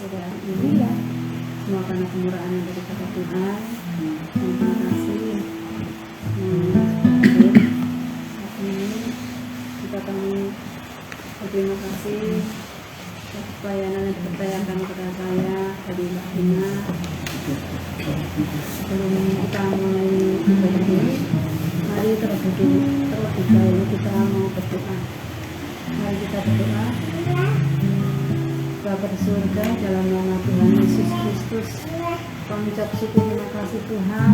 pada ini ya. Semua karena kemurahan dari kata Tuhan. Terima kasih. Saat ini kita kami berterima kasih atas pelayanan yang dipercayakan kepada saya dari Mbak Ina. Sebelum kita mulai ibadah ini, mari terlebih dahulu kita mau berdoa. Mari kita berdoa. Bapa di surga, dalam nama Tuhan Yesus Kristus, kami ucap syukur terima kasih Tuhan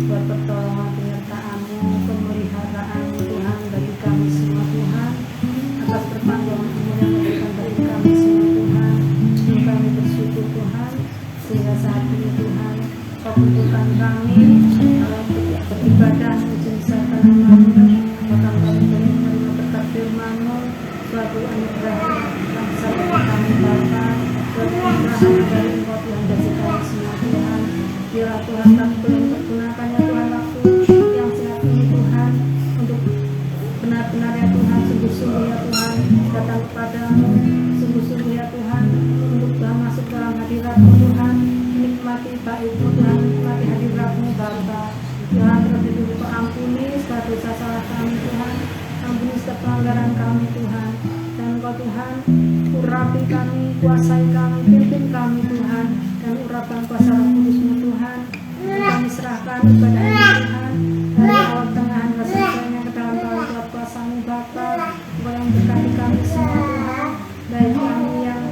buat pertolongan penyertaan-Mu, pemeliharaan Tuhan bagi kami semua Tuhan, atas pertanggungan umur yang memberikan bagi kami semua Tuhan. Kami bersyukur Tuhan, sehingga saat ini Tuhan Kau kumpulkan kami untuk beribadah menjelaskan nama-Mu, bahkan kami boleh menerima berkat firman-Mu, suatu anugerah bangsa kami Bapa, suatu anugerah dari Engkau Tuhan kasih kami semua Tuhan. Biarlah Tuhan kami boleh mempergunakannya Tuhan waktu yang sehat ini Tuhan, untuk benar-benar ya Tuhan, sungguh-sungguh ya Tuhan datang kepadamu, sungguh-sungguh ya Tuhan untuk Tuhan masuk dalam hadirat-Mu Tuhan, menikmati baik-Mu Tuhan, menikmati hadirat-Mu Bapa. Tuhan terlebih dulu Kau ampuni segala dosa salah kami Tuhan, ampuni setiap pelanggaran kami Tuhan, dan Kau Tuhan urapi kami, kuasai kami, pimpin kami Tuhan, dan urapan kuasa Roh Kudus-Mu Tuhan, dan kami serahkan ibadah ini Tuhan, dari awal tengah hingga selesainya ke dalam kuat kuasa-Mu Bapa. Engkau yang berkati kami semua Tuhan, baik kami yang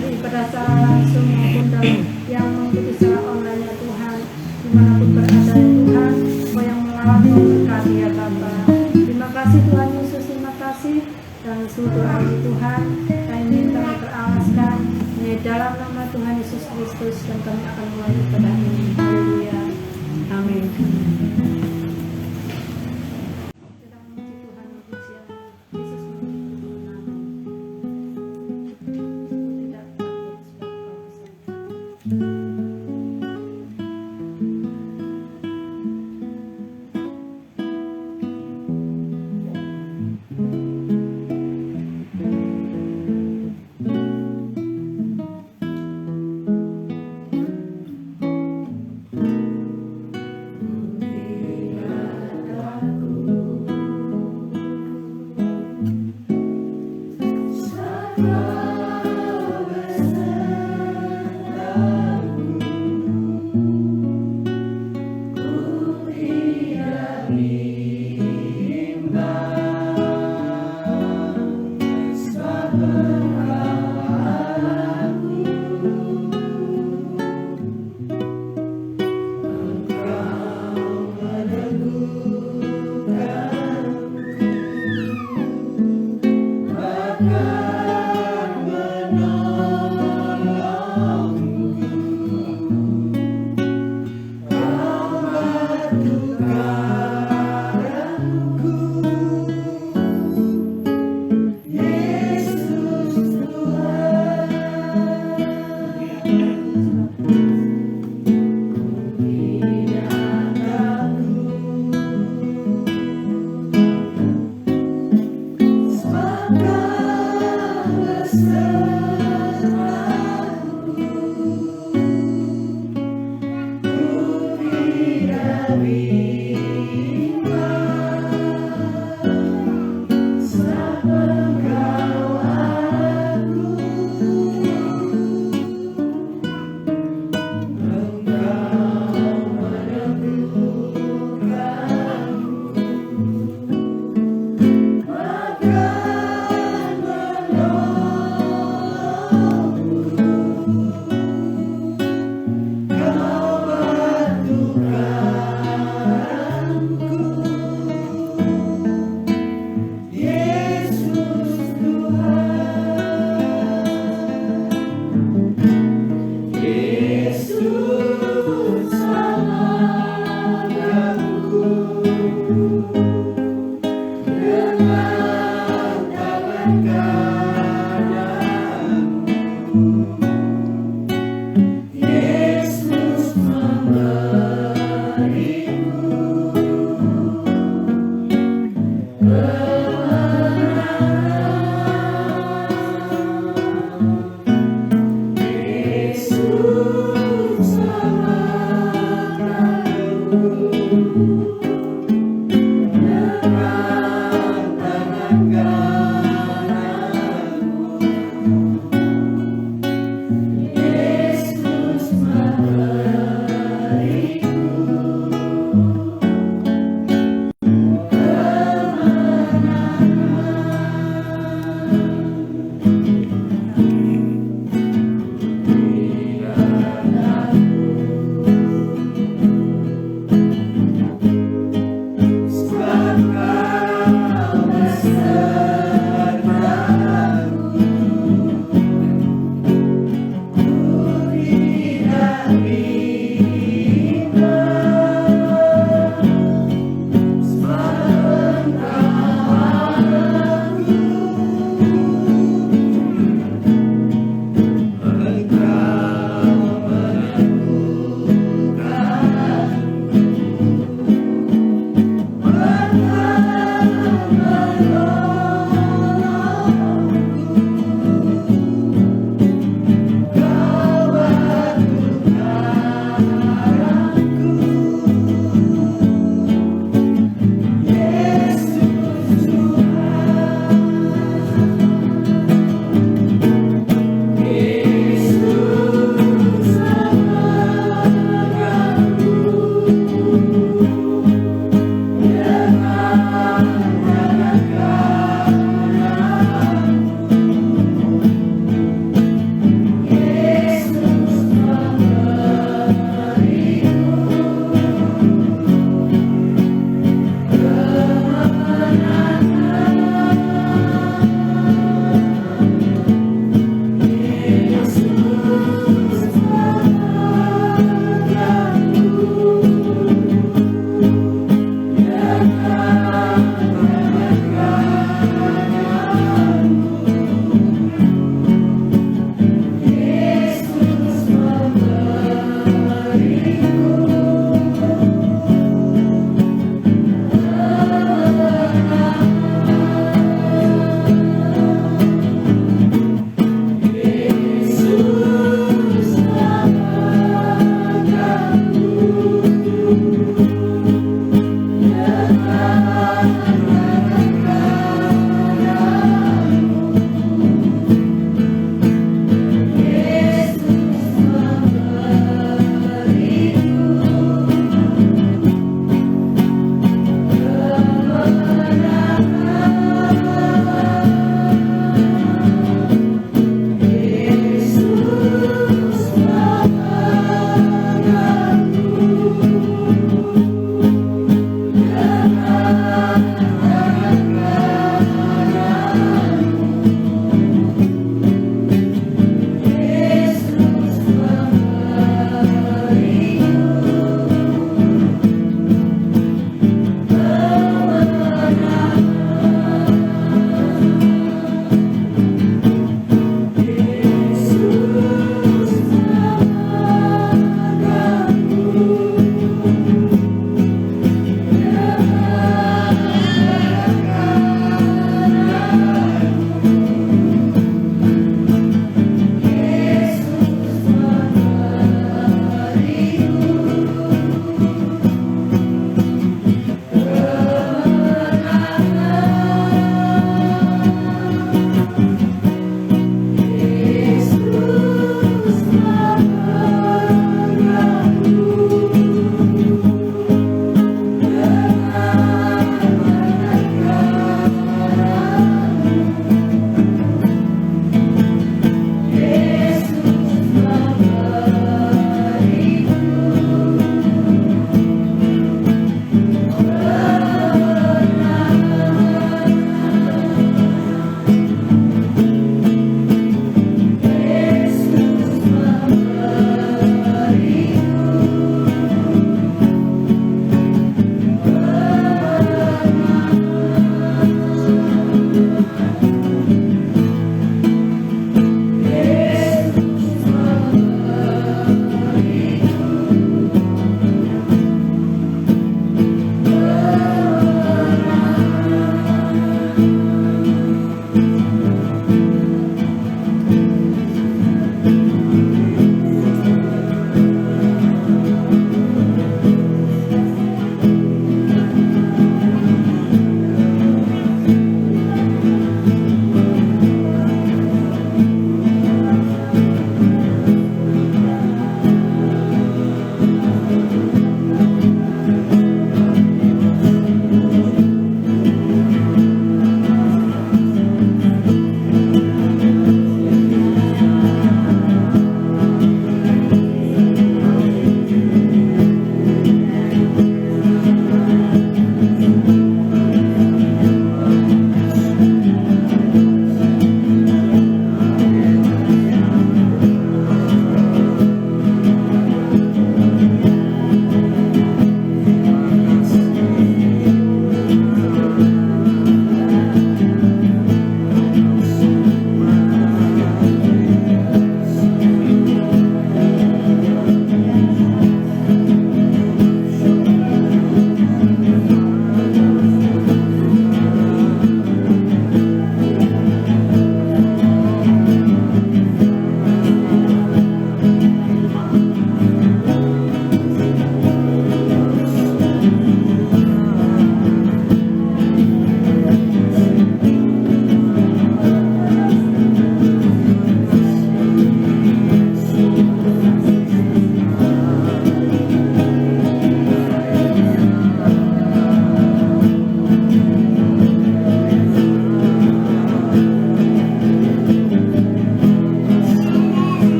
beribadah secara langsung maupun dalam yang mengikuti secara online ya Tuhan, dimanapun berada ya Tuhan, Engkau yang melawat memberkati ya Bapa. Terima kasih Tuhan Yesus, terima kasih, dan seluruh hari Tuhan kami kami beralaskan hanya dalam nama Tuhan Yesus Kristus, dan kami akan mulai ibadah ini. Haleluya, amin.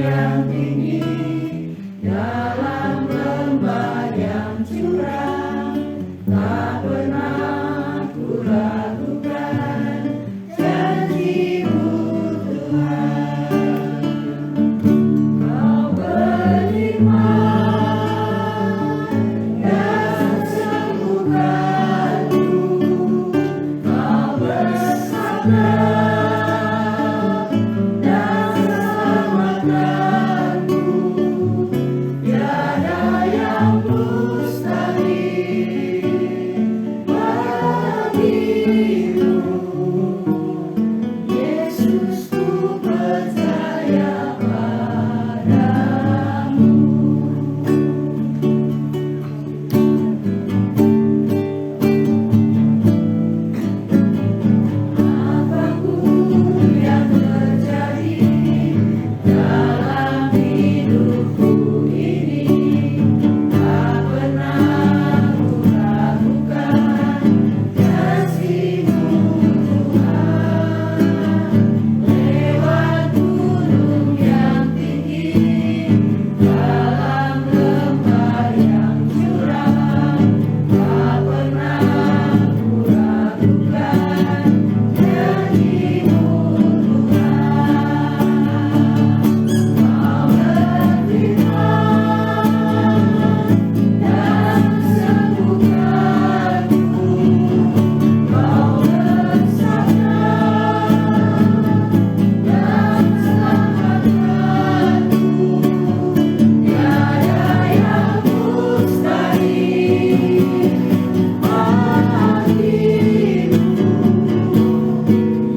yang tinggi, dalam lembah yang curam, tak pernah ku ragukan janji-Mu Tuhan. Kau berfirman dan sembuhkan-Ku, Kau bersabda dan selamatkan-Ku. Tiada yang mustahil bagimu, Yesus, ku percaya padamu. Apapun yang terjadi dalam hidupku ini, tak pernah ku ragukan janji-Mu Tuhan. Lewat gunung yang tinggi, dalam lembah yang curam, tak pernah ku ragukan janji-Mu Tuhan. Kau berfirman dan sembuhkan-Ku, Kau bersabda dan selamatkan-Ku. Tiada yang mustahil bagimu,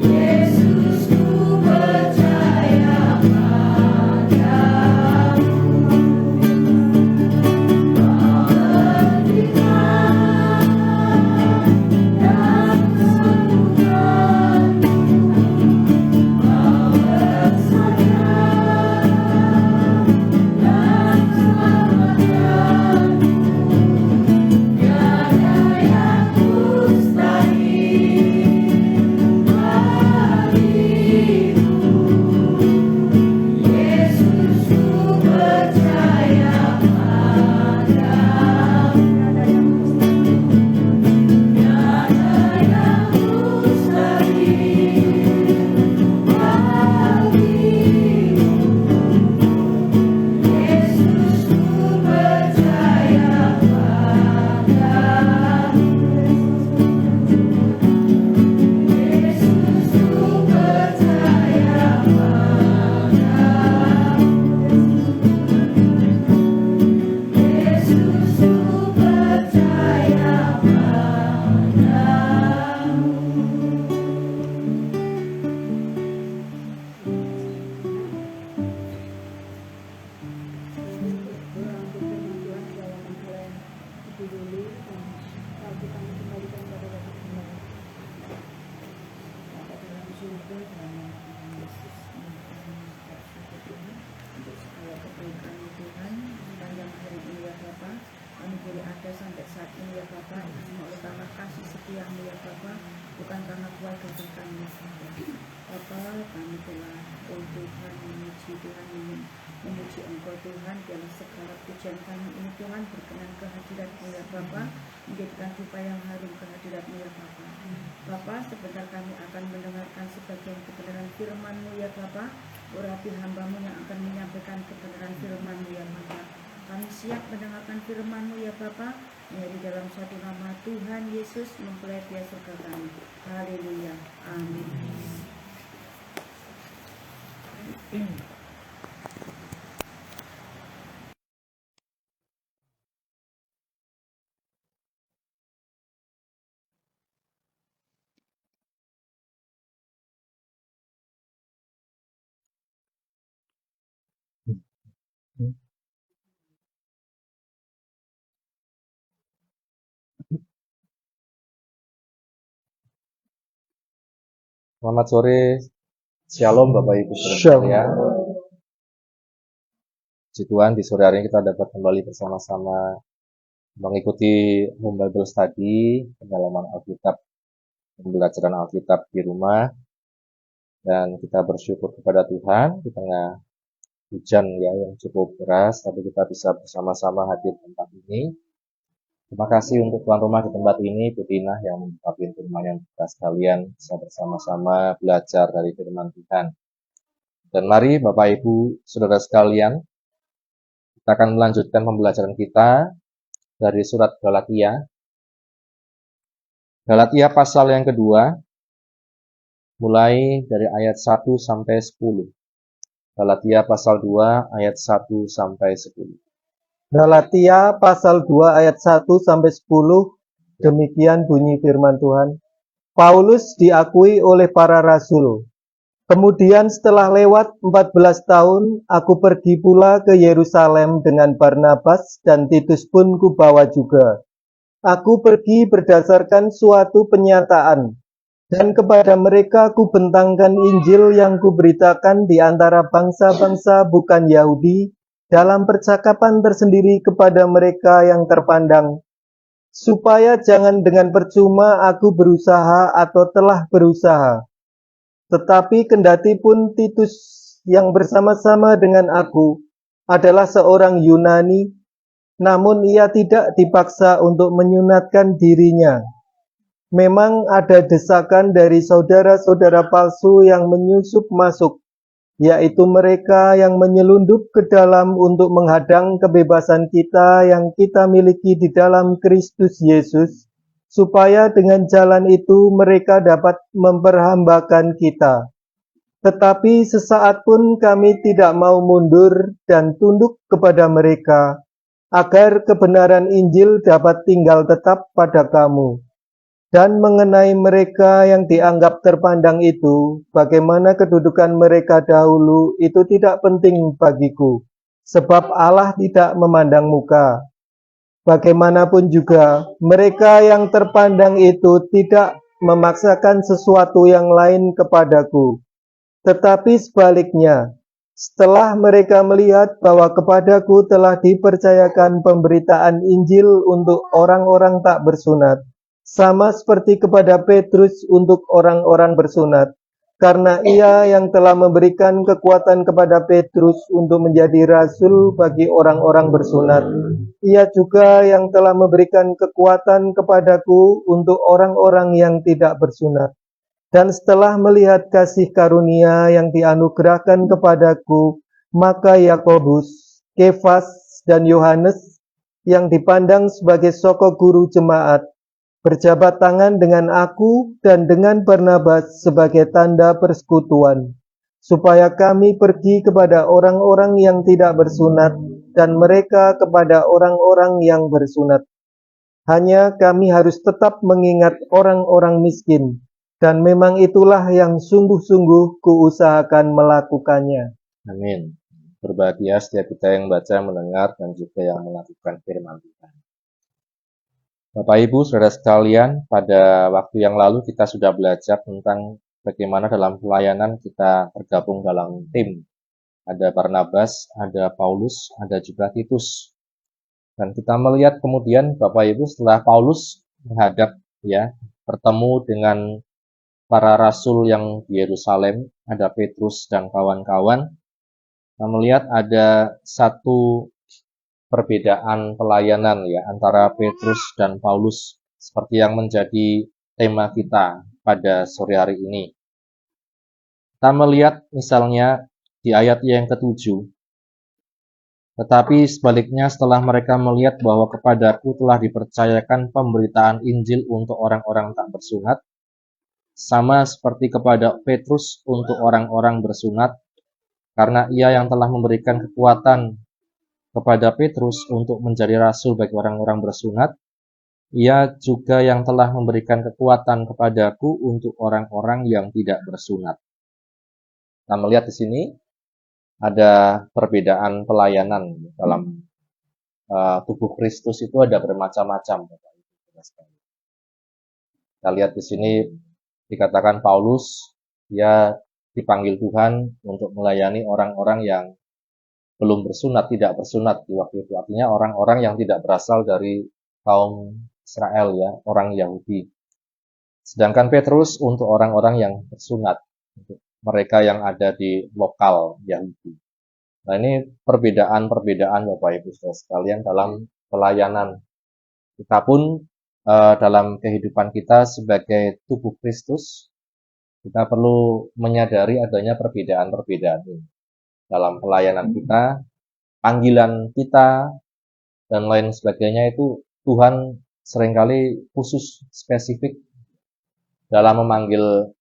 Yesus, ku percaya padamu. Kau berfirman dan sembuhkan-Ku, Kau bersabda dan selamatkan-Ku. Tiada yang mustahil bagimu, Yesus, ku percaya padamu. Tiada yang mustahil bagimu, Yesus, ku percaya padamu. Yesus, ku percaya padamu. Yesus, ku percaya kami boleh ada sampai saat ini ya Bapa, itu semua oleh karena kasih setia-Mu ya Bapa, bukan karena kuat kerja kami. Bapa, kami telah Tuhan memuji Tuhan, memuji Engkau Tuhan, dalam segala pujian kami ini Tuhan berkenan kehadirat-Mu ya Bapa, menjadikan rupa yang harum kehadirat-Mu ya Bapa. Bapa, sebentar kami akan mendengarkan sebagian kebenaran firman-Mu ya Bapa. Urapi hamba-Mu yang akan menyampaikan kebenaran firman-Mu ya Bapa. Kami siap mendengarkan firman-Mu ya Bapa, di dalam satu nama Tuhan Yesus mempelai dia surga kami. Haleluya. Amin. Selamat sore, Shalom Bapak Ibu Saudara Shalom. sekalian. Puji Tuhan, di sore hari ini kita dapat kembali bersama-sama mengikuti Home Bible Study, pendalaman Alkitab, pembelajaran Alkitab di rumah. Dan kita bersyukur kepada Tuhan di tengah hujan ya yang cukup deras, tapi kita bisa bersama-sama hadir di tempat ini. Terima kasih untuk tuan rumah di tempat ini, Bu Tina, yang membuka pintu rumahnya untuk kita sekalian bisa bersama-sama belajar dari firman Tuhan. Dan mari Bapak Ibu, Saudara sekalian, kita akan melanjutkan pembelajaran kita dari surat Galatia. Galatia pasal yang kedua, mulai dari ayat 1 sampai 10. Galatia pasal 2 ayat 1 sampai 10. Galatia pasal 2 ayat 1 sampai 10, demikian bunyi firman Tuhan. Paulus diakui oleh para rasul. Kemudian setelah lewat 14 tahun, aku pergi pula ke Yerusalem dengan Barnabas dan Titus pun kubawa juga. Aku pergi berdasarkan suatu penyataan, dan kepada mereka kubentangkan Injil yang kuberitakan di antara bangsa-bangsa bukan Yahudi, dalam percakapan tersendiri kepada mereka yang terpandang, supaya jangan dengan percuma aku berusaha atau telah berusaha. Tetapi kendati pun Titus yang bersama-sama dengan aku adalah seorang Yunani, namun ia tidak dipaksa untuk menyunatkan dirinya. Memang ada desakan dari saudara-saudara palsu yang menyusup masuk, yaitu mereka yang menyelundup ke dalam untuk menghadang kebebasan kita yang kita miliki di dalam Kristus Yesus, supaya dengan jalan itu mereka dapat memperhambakan kita. Tetapi sesaat pun kami tidak mau mundur dan tunduk kepada mereka, agar kebenaran Injil dapat tinggal tetap pada kamu. Dan mengenai mereka yang dianggap terpandang itu, bagaimana kedudukan mereka dahulu, itu tidak penting bagiku, sebab Allah tidak memandang muka. Bagaimanapun juga, mereka yang terpandang itu tidak memaksakan sesuatu yang lain kepadaku. Tetapi sebaliknya, setelah mereka melihat bahwa kepadaku telah dipercayakan pemberitaan Injil untuk orang-orang tak bersunat, sama seperti kepada Petrus untuk orang-orang bersunat, karena ia yang telah memberikan kekuatan kepada Petrus untuk menjadi rasul bagi orang-orang bersunat, ia juga yang telah memberikan kekuatan kepadaku untuk orang-orang yang tidak bersunat. Dan setelah melihat kasih karunia yang dianugerahkan kepadaku, maka Yakobus, Kefas, dan Yohanes yang dipandang sebagai soko guru jemaat, berjabat tangan dengan aku dan dengan Barnabas sebagai tanda persekutuan, supaya kami pergi kepada orang-orang yang tidak bersunat dan mereka kepada orang-orang yang bersunat. Hanya kami harus tetap mengingat orang-orang miskin, dan memang itulah yang sungguh-sungguh kuusahakan melakukannya. Amin. Berbahagia setiap kita yang baca, mendengar, dan juga yang melakukan firman Tuhan. Bapak Ibu, Saudara sekalian, pada waktu yang lalu kita sudah belajar tentang bagaimana dalam pelayanan kita tergabung dalam tim. Ada Barnabas, ada Paulus, ada juga Titus. Dan kita melihat kemudian Bapak Ibu setelah Paulus menghadap bertemu dengan para rasul yang di Yerusalem, ada Petrus dan kawan-kawan. Kita melihat ada satu perbedaan pelayanan antara Petrus dan Paulus seperti yang menjadi tema kita pada sore hari ini. Kita melihat misalnya di ayat yang ke-7. Tetapi sebaliknya setelah mereka melihat bahwa kepadaku telah dipercayakan pemberitaan Injil untuk orang-orang tak bersunat, sama seperti kepada Petrus untuk orang-orang bersunat, karena ia yang telah memberikan kekuatan kepada Petrus untuk menjadi rasul bagi orang-orang bersunat, ia juga yang telah memberikan kekuatan kepadaku untuk orang-orang yang tidak bersunat. Kita melihat di sini ada perbedaan pelayanan dalam tubuh Kristus itu ada bermacam-macam. Kita lihat di sini dikatakan Paulus, dia dipanggil Tuhan untuk melayani orang-orang yang belum bersunat, tidak bersunat di waktu itu. Artinya orang-orang yang tidak berasal dari kaum Israel orang Yahudi. Sedangkan Petrus untuk orang-orang yang bersunat, untuk mereka yang ada di lokal Yahudi. Nah, ini perbedaan-perbedaan Bapak Ibu Saudara sekalian dalam pelayanan. Kita pun dalam kehidupan kita sebagai tubuh Kristus, kita perlu menyadari adanya perbedaan-perbedaan ini. Dalam pelayanan kita, panggilan kita, dan lain sebagainya itu Tuhan seringkali khusus spesifik dalam memanggil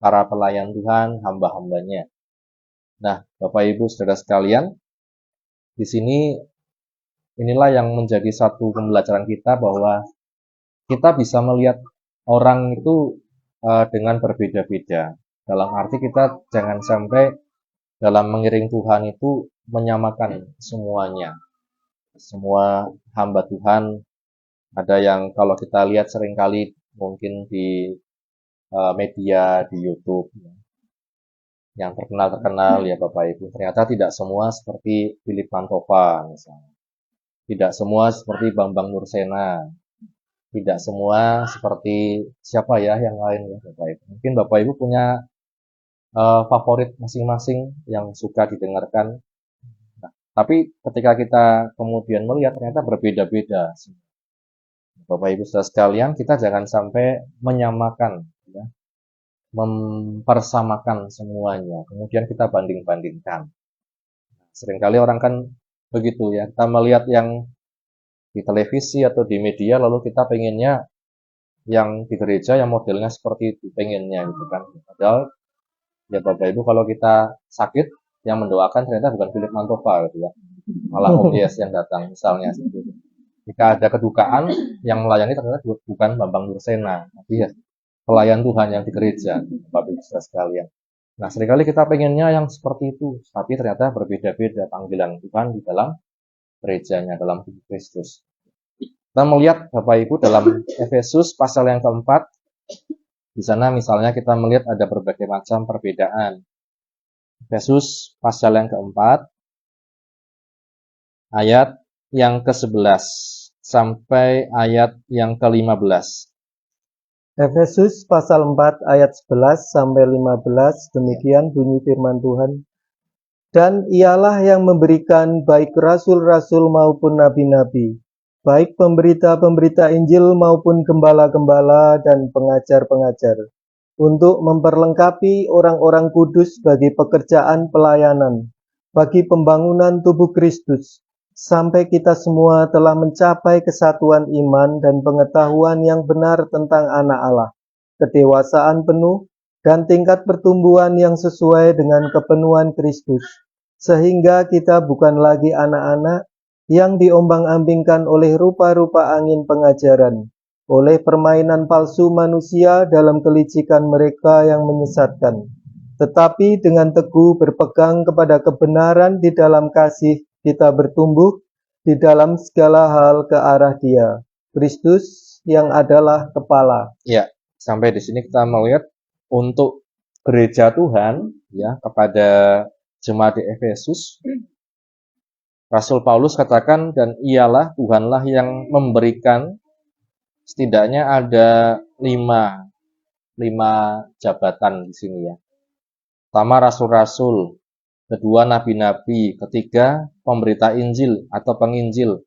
para pelayan Tuhan, hamba-hambanya. Nah, Bapak Ibu Saudara sekalian, di sini inilah yang menjadi satu pembelajaran kita bahwa kita bisa melihat orang itu dengan berbeda-beda. Dalam arti kita jangan sampai dalam mengiring Tuhan itu menyamakan semuanya. Semua hamba Tuhan, ada yang kalau kita lihat seringkali mungkin di media, di YouTube, yang terkenal ya Bapak Ibu, ternyata tidak semua seperti Philip Mantova misalnya. Tidak semua seperti Bambang Nursena. Tidak semua seperti siapa ya yang lain ya Bapak Ibu. Mungkin Bapak Ibu punya favorit masing-masing yang suka didengarkan. Nah, tapi ketika kita kemudian melihat ternyata berbeda-beda. Bapak Ibu saudara sekalian, kita jangan sampai menyamakan, ya, mempersamakan semuanya. Kemudian kita banding-bandingkan. Seringkali orang kan begitu ya, kita melihat yang di televisi atau di media, lalu kita pengennya yang di gereja yang modelnya seperti itu, pengennya gitu kan. Padahal ya Bapak Ibu, kalau kita sakit, yang mendoakan ternyata bukan Philip Mantova gitu ya, malah Om Yes yang datang misalnya. Jika ada kedukaan, yang melayani ternyata bukan Bambang Nursena, tapi ya pelayan Tuhan yang di gereja, Bapak Ibu sekalian. Nah, seringkali kita pengennya yang seperti itu, tapi ternyata berbeda-beda panggilan Tuhan di dalam gerejanya, dalam tubuh Kristus. Kita melihat Bapak Ibu dalam Efesus pasal yang keempat, di sana misalnya kita melihat ada berbagai macam perbedaan. Efesus pasal yang keempat, ayat yang ke-11 sampai ayat yang ke-15. Efesus pasal 4 ayat 11 sampai 15, demikian bunyi firman Tuhan. Dan ialah yang memberikan baik rasul-rasul maupun nabi-nabi, baik pemberita-pemberita Injil maupun gembala-gembala dan pengajar-pengajar, untuk memperlengkapi orang-orang kudus bagi pekerjaan pelayanan, bagi pembangunan tubuh Kristus, sampai kita semua telah mencapai kesatuan iman dan pengetahuan yang benar tentang anak Allah, kedewasaan penuh, dan tingkat pertumbuhan yang sesuai dengan kepenuhan Kristus, sehingga kita bukan lagi anak-anak yang diombang-ambingkan oleh rupa-rupa angin pengajaran, oleh permainan palsu manusia dalam kelicikan mereka yang menyesatkan, tetapi dengan teguh berpegang kepada kebenaran di dalam kasih, kita bertumbuh di dalam segala hal ke arah Dia, Kristus yang adalah kepala. Ya, sampai di sini kita melihat untuk gereja Tuhan, ya, kepada jemaat di Efesus, Rasul Paulus katakan, dan ialah Tuhanlah yang memberikan, setidaknya ada lima jabatan di sini ya. Pertama rasul-rasul, kedua nabi-nabi, ketiga pemberita Injil atau penginjil,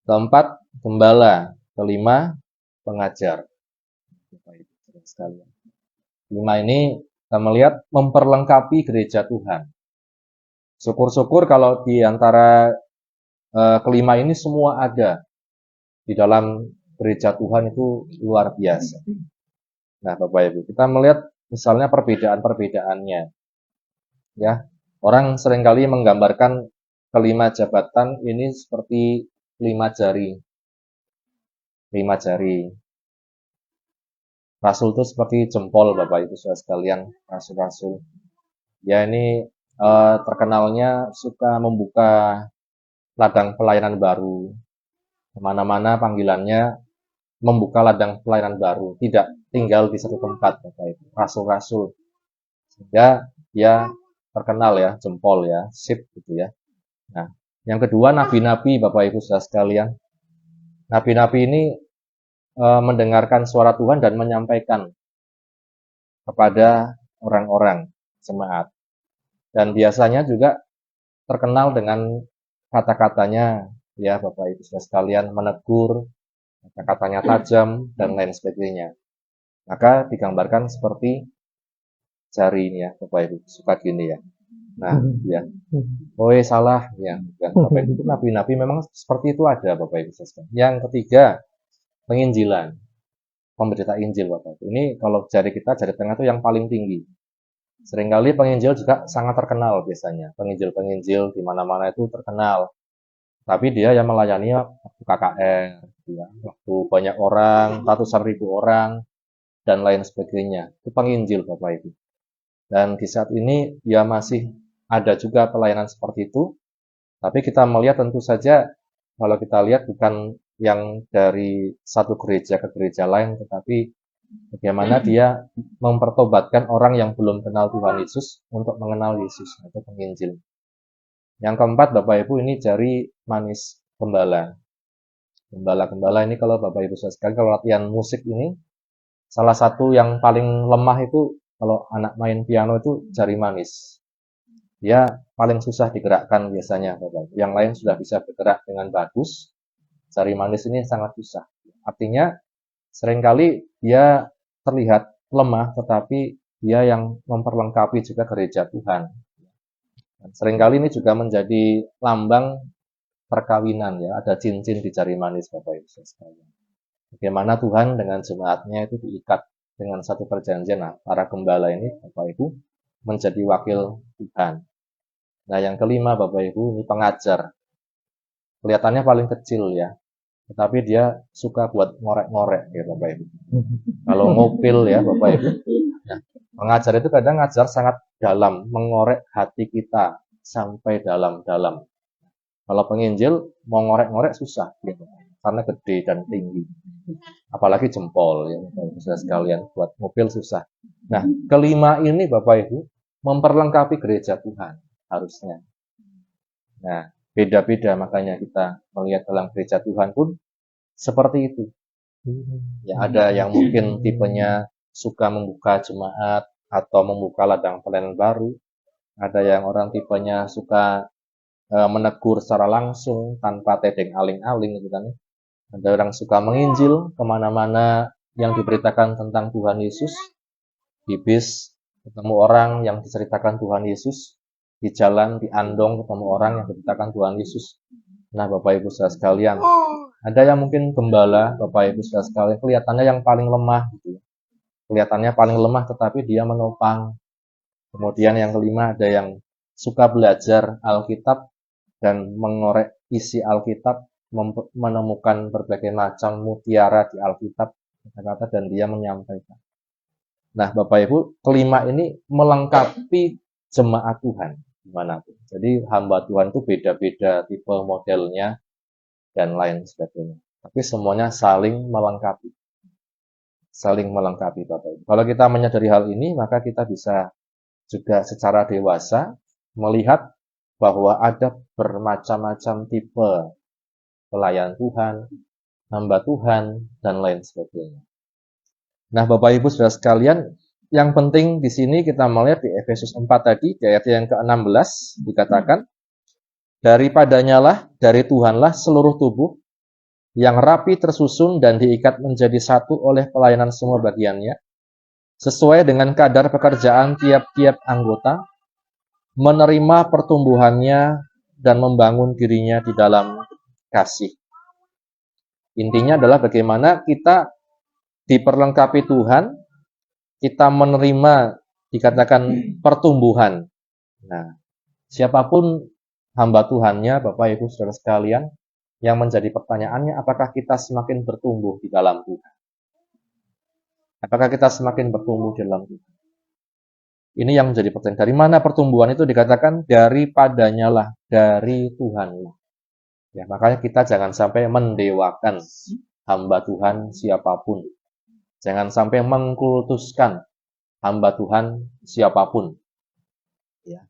keempat gembala, kelima pengajar. Lima ini kita melihat memperlengkapi gereja Tuhan. Syukur-syukur kalau di antara kelima ini semua ada di dalam gereja Tuhan, itu luar biasa. Nah, Bapak Ibu, kita melihat misalnya perbedaan-perbedaannya. Ya, orang seringkali menggambarkan kelima jabatan ini seperti 5 jari. 5 jari. Rasul itu seperti jempol, Bapak Ibu saudara sekalian, rasul-rasul. Ya, ini terkenalnya suka membuka ladang pelayanan baru. Kemana-mana panggilannya membuka ladang pelayanan baru, tidak tinggal di satu tempat, Bapak Ibu. Rasul-rasul. Sehingga dia terkenal ya, jempol ya, sip gitu ya. Nah, yang kedua nabi-nabi, Bapak Ibu saudara sekalian. Nabi-nabi ini mendengarkan suara Tuhan dan menyampaikan kepada orang-orang jemaat. Dan biasanya juga terkenal dengan kata-katanya, ya Bapak Ibu Saudara sekalian, menegur, kata-katanya tajam, dan lain sebagainya. Maka digambarkan seperti jari ini ya, Bapak Ibu, suka gini ya. Nah, ya, oh salah, ya, Bapak Ibu, nabi-nabi memang seperti itu ada, Bapak Ibu Saudara sekalian. Yang ketiga, penginjilan, pemberita Injil, Bapak Ibu. Ini kalau jari kita, jari tengah itu yang paling tinggi. Seringkali penginjil juga sangat terkenal biasanya. Penginjil-penginjil di mana-mana itu terkenal. Tapi dia yang melayani waktu KKR, ya, waktu banyak orang, ratusan ribu orang, dan lain sebagainya. Itu penginjil, Bapak Ibu. Dan di saat ini ya masih ada juga pelayanan seperti itu. Tapi kita melihat tentu saja, kalau kita lihat bukan yang dari satu gereja ke gereja lain, tetapi bagaimana dia mempertobatkan orang yang belum kenal Tuhan Yesus untuk mengenal Yesus atau penginjil. Yang keempat, Bapak Ibu, ini jari manis gembala. Gembala-gembala ini kalau Bapak Ibu sekalian, kalau latihan musik ini, salah satu yang paling lemah itu kalau anak main piano itu jari manis. Dia paling susah digerakkan biasanya, Bapak Ibu. Yang lain sudah bisa bergerak dengan bagus. Jari manis ini sangat susah. Artinya seringkali dia terlihat lemah, tetapi dia yang memperlengkapi juga gereja Tuhan. Dan seringkali ini juga menjadi lambang perkawinan, ya. Ada cincin di jari manis, Bapak Ibu sekalian. Bagaimana Tuhan dengan jemaatnya itu diikat dengan satu perjanjian. Nah, para gembala ini, Bapak Ibu, menjadi wakil Tuhan. Nah, yang kelima, Bapak Ibu, ini pengajar. Kelihatannya paling kecil, ya. Tetapi dia suka buat ngorek-ngorek, ya Bapak Ibu. Kalau ngopil, ya Bapak Ibu. Nah, pengajar itu kadang ngajar sangat dalam, mengorek hati kita sampai dalam-dalam. Kalau penginjil, mau ngorek-ngorek susah, gitu. Karena gede dan tinggi. Apalagi jempol, ya Bapak Ibu sekalian, buat ngopil susah. Nah, kelima ini Bapak Ibu, memperlengkapi gereja Tuhan, harusnya. Nah, beda-beda, makanya kita melihat dalam gereja Tuhan pun seperti itu. Ya, ada yang mungkin tipenya suka membuka jemaat atau membuka ladang pelayanan baru. Ada yang orang tipenya suka menegur secara langsung tanpa tedeng aling-aling gitu kan. Ada orang suka menginjil kemana-mana yang diberitakan tentang Tuhan Yesus. Di bis ketemu orang yang diceritakan Tuhan Yesus. Di jalan, di andong ketemu orang yang diberitakan Tuhan Yesus. Nah, Bapak Ibu saudara sekalian, ada yang mungkin gembala, Bapak Ibu saudara sekalian, kelihatannya yang paling lemah gitu. Kelihatannya paling lemah tetapi dia menopang. Kemudian yang kelima, ada yang suka belajar Alkitab dan mengorek isi Alkitab, menemukan berbagai macam mutiara di Alkitab, kata-kata, dan dia menyampaikan. Nah, Bapak Ibu, kelima ini melengkapi jemaat Tuhan dimanapun. Jadi hamba Tuhan itu beda-beda tipe modelnya dan lain sebagainya. Tapi semuanya saling melengkapi. Saling melengkapi, Bapak Ibu. Kalau kita menyadari hal ini, maka kita bisa juga secara dewasa melihat bahwa ada bermacam-macam tipe pelayan Tuhan, hamba Tuhan, dan lain sebagainya. Nah, Bapak Ibu saudara sekalian, yang penting di sini kita melihat di Efesus 4 tadi, di ayat yang ke-16 dikatakan, daripadanya lah, dari Tuhanlah seluruh tubuh yang rapi tersusun dan diikat menjadi satu oleh pelayanan semua bagiannya, sesuai dengan kadar pekerjaan tiap-tiap anggota, menerima pertumbuhannya dan membangun dirinya di dalam kasih. Intinya adalah bagaimana kita diperlengkapi Tuhan, kita menerima dikatakan pertumbuhan. Nah, siapapun hamba Tuhannya, Bapak Ibu saudara sekalian, yang menjadi pertanyaannya, apakah kita semakin bertumbuh di dalam Tuhan? Apakah kita semakin bertumbuh di dalam Tuhan? Ini yang menjadi pertanyaan. Dari mana pertumbuhan itu dikatakan? Daripadanya lah, dari Tuhan lah. Ya, makanya kita jangan sampai mendewakan hamba Tuhan siapapun. Jangan sampai mengkultuskan hamba Tuhan siapapun. Ya.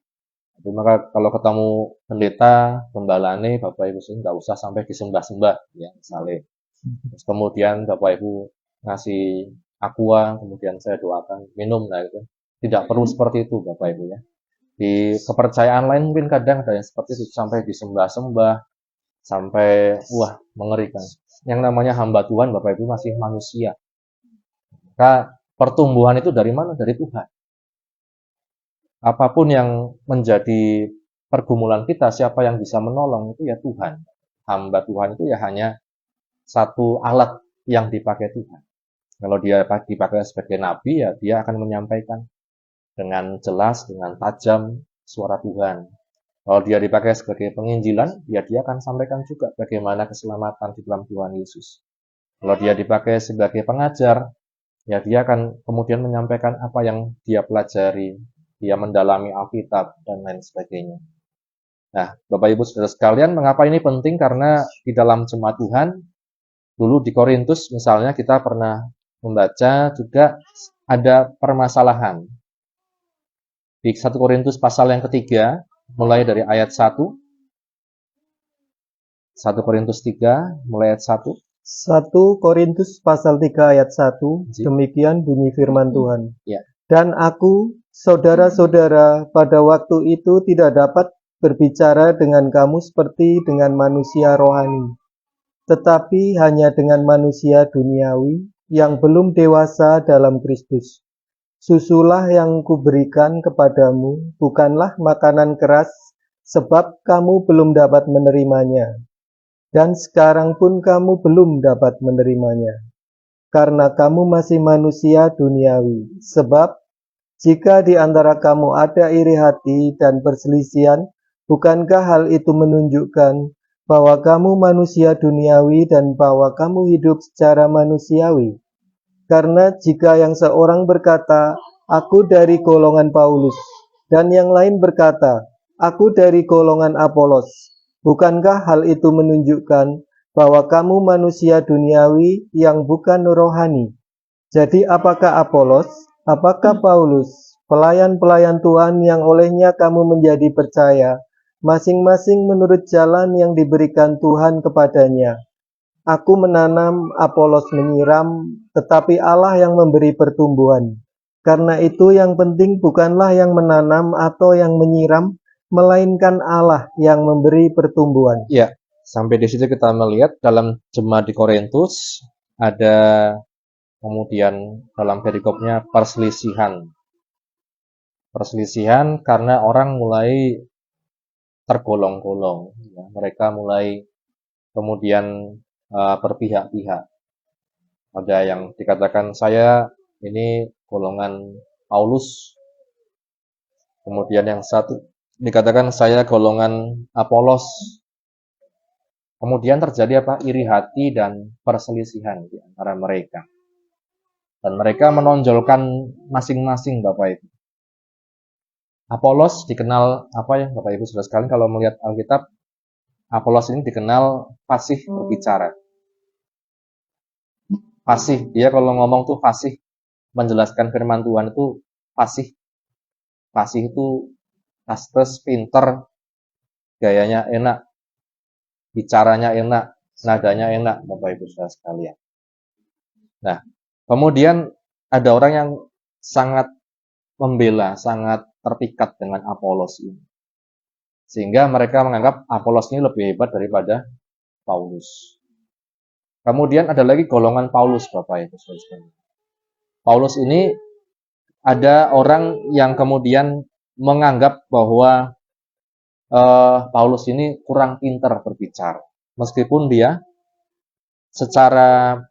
Jadi maka kalau ketemu pendeta, gembalane, Bapak Ibu nggak usah sampai disembah-sembah, ya misalnya. Terus kemudian Bapak Ibu ngasih aqua, kemudian saya doakan minum, nah itu tidak perlu seperti itu, Bapak Ibu ya. Di kepercayaan lain mungkin kadang ada yang seperti itu sampai disembah-sembah, sampai wah mengerikan. Yang namanya hamba Tuhan Bapak Ibu masih manusia. Maka pertumbuhan itu dari mana? Dari Tuhan. Apapun yang menjadi pergumulan kita, siapa yang bisa menolong itu ya Tuhan. Hamba Tuhan itu ya hanya satu alat yang dipakai Tuhan. Kalau dia dipakai sebagai nabi, ya dia akan menyampaikan dengan jelas, dengan tajam suara Tuhan. Kalau dia dipakai sebagai penginjilan, ya dia akan sampaikan juga bagaimana keselamatan di dalam Tuhan Yesus. Kalau dia dipakai sebagai pengajar, ya dia akan kemudian menyampaikan apa yang dia pelajari, dia mendalami Alkitab, dan lain sebagainya. Nah, Bapak Ibu Saudara sekalian, mengapa ini penting? Karena di dalam jemaat Tuhan, dulu di Korintus misalnya kita pernah membaca juga ada permasalahan. Di 1 Korintus pasal yang ketiga, mulai dari ayat 1. 1 Korintus 3, mulai ayat 1. 1 Korintus pasal 3 ayat 1, demikian bunyi firman Tuhan. Ya. Dan aku, saudara-saudara, pada waktu itu tidak dapat berbicara dengan kamu seperti dengan manusia rohani, tetapi hanya dengan manusia duniawi yang belum dewasa dalam Kristus. Susulah yang kuberikan kepadamu, bukanlah makanan keras, sebab kamu belum dapat menerimanya. Dan sekarang pun kamu belum dapat menerimanya, karena kamu masih manusia duniawi. Sebab, jika di antara kamu ada iri hati dan perselisihan, bukankah hal itu menunjukkan bahwa kamu manusia duniawi dan bahwa kamu hidup secara manusiawi? Karena jika yang seorang berkata, aku dari golongan Paulus, dan yang lain berkata, aku dari golongan Apolos, bukankah hal itu menunjukkan bahwa kamu manusia duniawi yang bukan rohani? Jadi apakah Apolos, apakah Paulus, pelayan-pelayan Tuhan yang olehnya kamu menjadi percaya, masing-masing menurut jalan yang diberikan Tuhan kepadanya? Aku menanam, Apolos menyiram, tetapi Allah yang memberi pertumbuhan. Karena itu yang penting bukanlah yang menanam atau yang menyiram, melainkan Allah yang memberi pertumbuhan. Ya, sampai di situ kita melihat dalam jemaat di Korintus ada kemudian dalam perikopnya perselisihan. Perselisihan karena orang mulai tergolong-golong. Ya. Mereka mulai kemudian berpihak-pihak. Ada yang dikatakan saya ini golongan Paulus. Kemudian yang satu dikatakan saya golongan Apolos. Kemudian terjadi apa? Iri hati dan perselisihan di antara mereka. Dan mereka menonjolkan masing-masing Bapak Ibu. Apolos dikenal apa ya Bapak Ibu Saudara sekalian, kalau melihat Alkitab, Apolos ini dikenal fasih berbicara. Fasih, dia kalau ngomong tuh fasih, menjelaskan firman Tuhan itu fasih. Fasih itu fastes, pinter, gayanya enak, bicaranya enak, nadanya enak, Bapak Ibu Saudara sekalian. Nah, kemudian ada orang yang sangat membela, sangat terpikat dengan Apolos ini. Sehingga mereka menganggap Apolos ini lebih hebat daripada Paulus. Kemudian ada lagi golongan Paulus, Bapak Ibu Saudara sekalian. Paulus ini ada orang yang kemudian menganggap bahwa Paulus ini kurang pintar berbicara. Meskipun dia secara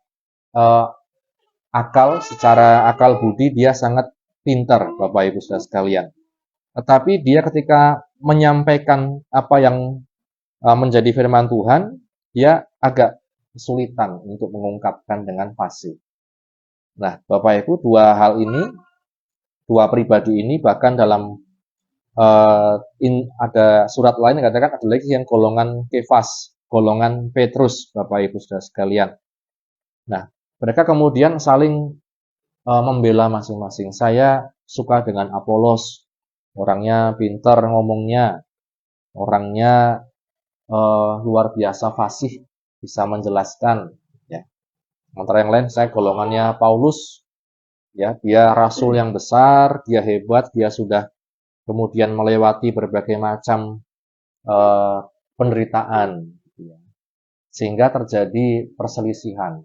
akal budi dia sangat pintar, Bapak Ibu Saudara sekalian. Tetapi dia ketika menyampaikan apa yang menjadi firman Tuhan, dia agak kesulitan untuk mengungkapkan dengan fasih. Nah, Bapak Ibu, dua pribadi ini bahkan dalam ada surat lain yang katakan ada lagi yang golongan Kefas, golongan Petrus, Bapak Ibu Saudara sekalian. Nah, mereka kemudian saling membela masing-masing. Saya suka dengan Apolos, orangnya pintar ngomongnya, orangnya luar biasa fasih, bisa menjelaskan. Ya. Sementara yang lain, saya golongannya Paulus, ya, dia rasul yang besar, dia hebat, dia sudah kemudian melewati berbagai macam penderitaan, gitu ya, sehingga terjadi perselisihan.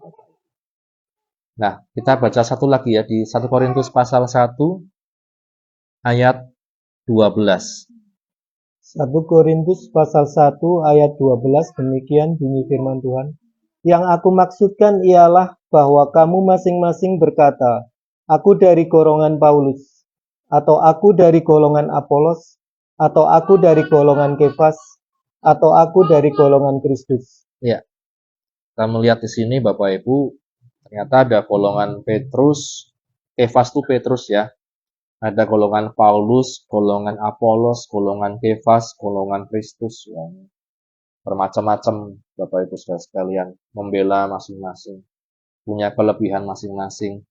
Nah, kita baca satu lagi ya di 1 Korintus pasal 1 ayat 12. 1 Korintus pasal 1 ayat 12, demikian bunyi firman Tuhan. Yang aku maksudkan ialah bahwa kamu masing-masing berkata, aku dari golongan Paulus, atau aku dari golongan Apolos, atau aku dari golongan Kefas, atau aku dari golongan Kristus. Ya, kita melihat di sini Bapak Ibu, ternyata ada golongan Petrus, Kefas itu Petrus ya. Ada golongan Paulus, golongan Apolos, golongan Kefas, golongan Kristus. Ya. Bermacam-macam Bapak Ibu Saudara sekalian, membela masing-masing, punya kelebihan masing-masing.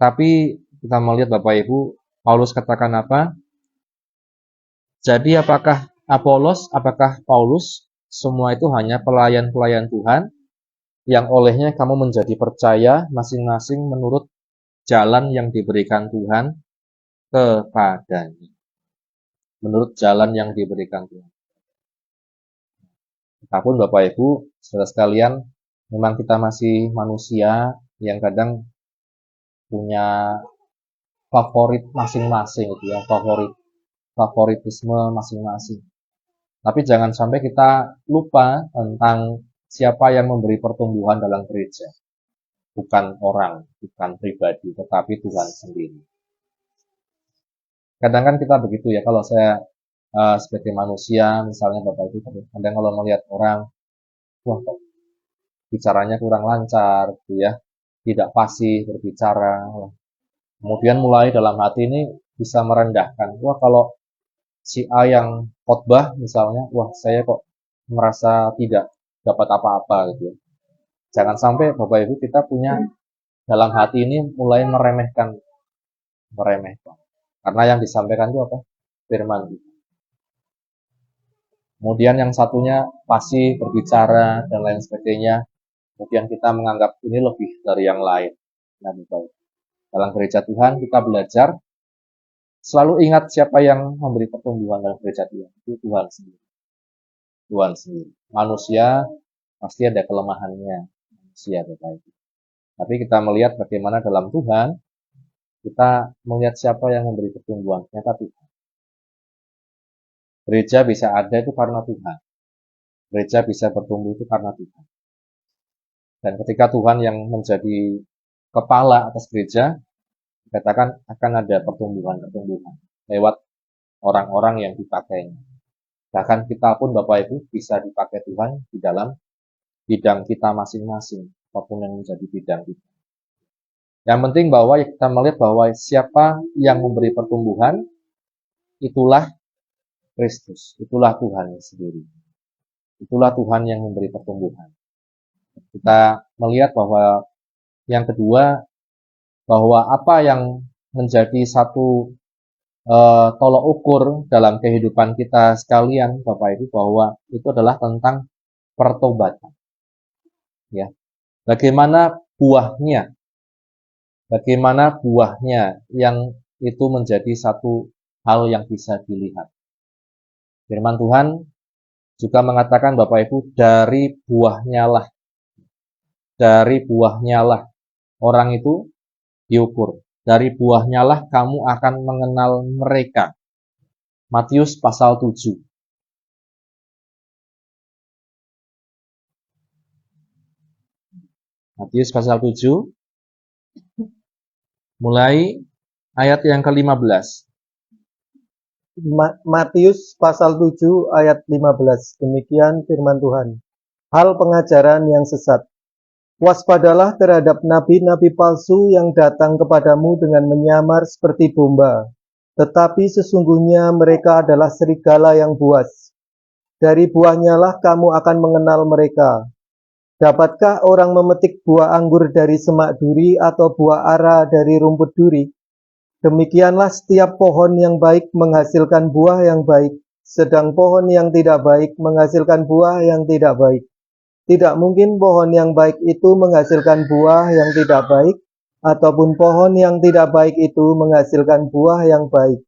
Tapi kita melihat Bapak Ibu, Paulus katakan apa? Jadi apakah Apolos, apakah Paulus, semua itu hanya pelayan-pelayan Tuhan, yang olehnya kamu menjadi percaya masing-masing menurut jalan yang diberikan Tuhan kepadanya. Menurut jalan yang diberikan Tuhan. Apapun Bapak Ibu, saudara sekalian, memang kita masih manusia yang kadang punya favorit masing-masing, gitu ya, favoritisme masing-masing. Tapi jangan sampai kita lupa tentang siapa yang memberi pertumbuhan dalam gereja. Bukan orang, bukan pribadi, tetapi Tuhan sendiri. Kadang kan kita begitu ya, kalau saya sebagai manusia, misalnya Bapak Ibu, kadang kalau melihat orang, wah kok bicaranya kurang lancar, gitu ya, tidak fasih berbicara. Kemudian mulai dalam hati ini bisa merendahkan. Wah kalau si A yang khotbah misalnya, wah saya kok merasa tidak dapat apa-apa gitu ya. Jangan sampai Bapak Ibu kita punya dalam hati ini mulai meremehkan. Karena yang disampaikan itu apa? Firman gitu. Kemudian yang satunya fasih berbicara dan lain sebagainya. Kemudian kita menganggap ini lebih dari yang lain. Nah, dalam gereja Tuhan kita belajar selalu ingat siapa yang memberi pertumbuhan dalam gereja Tuhan. Itu Tuhan sendiri. Tuhan sendiri. Manusia pasti ada kelemahannya. Manusia Bapak Ibu. Tapi kita melihat bagaimana dalam Tuhan kita melihat siapa yang memberi pertumbuhan. Ternyata Tuhan. Gereja bisa ada itu karena Tuhan. Gereja bisa bertumbuh itu karena Tuhan. Dan ketika Tuhan yang menjadi kepala atas gereja, dikatakan akan ada pertumbuhan-pertumbuhan lewat orang-orang yang dipakainya. Bahkan kita pun Bapak Ibu bisa dipakai Tuhan di dalam bidang kita masing-masing, apapun yang menjadi bidang kita. Yang penting bahwa kita melihat bahwa siapa yang memberi pertumbuhan, itulah Kristus, itulah Tuhan sendiri. Itulah Tuhan yang memberi pertumbuhan. Kita melihat bahwa yang kedua, bahwa apa yang menjadi satu tolok ukur dalam kehidupan kita sekalian, Bapak Ibu, bahwa itu adalah tentang pertobatan. Ya. Bagaimana buahnya yang itu menjadi satu hal yang bisa dilihat. Firman Tuhan juga mengatakan Bapak Ibu, dari buahnya lah orang itu diukur. Dari buahnya lah kamu akan mengenal mereka. Matius pasal 7. Matius pasal 7. Mulai ayat yang ke-15. Matius pasal 7 ayat 15. Demikian firman Tuhan. Hal pengajaran yang sesat. Waspadalah terhadap nabi-nabi palsu yang datang kepadamu dengan menyamar seperti domba, tetapi sesungguhnya mereka adalah serigala yang buas. Dari buahnya lah kamu akan mengenal mereka. Dapatkah orang memetik buah anggur dari semak duri atau buah ara dari rumput duri? Demikianlah setiap pohon yang baik menghasilkan buah yang baik, sedang pohon yang tidak baik menghasilkan buah yang tidak baik. Tidak mungkin pohon yang baik itu menghasilkan buah yang tidak baik, ataupun pohon yang tidak baik itu menghasilkan buah yang baik.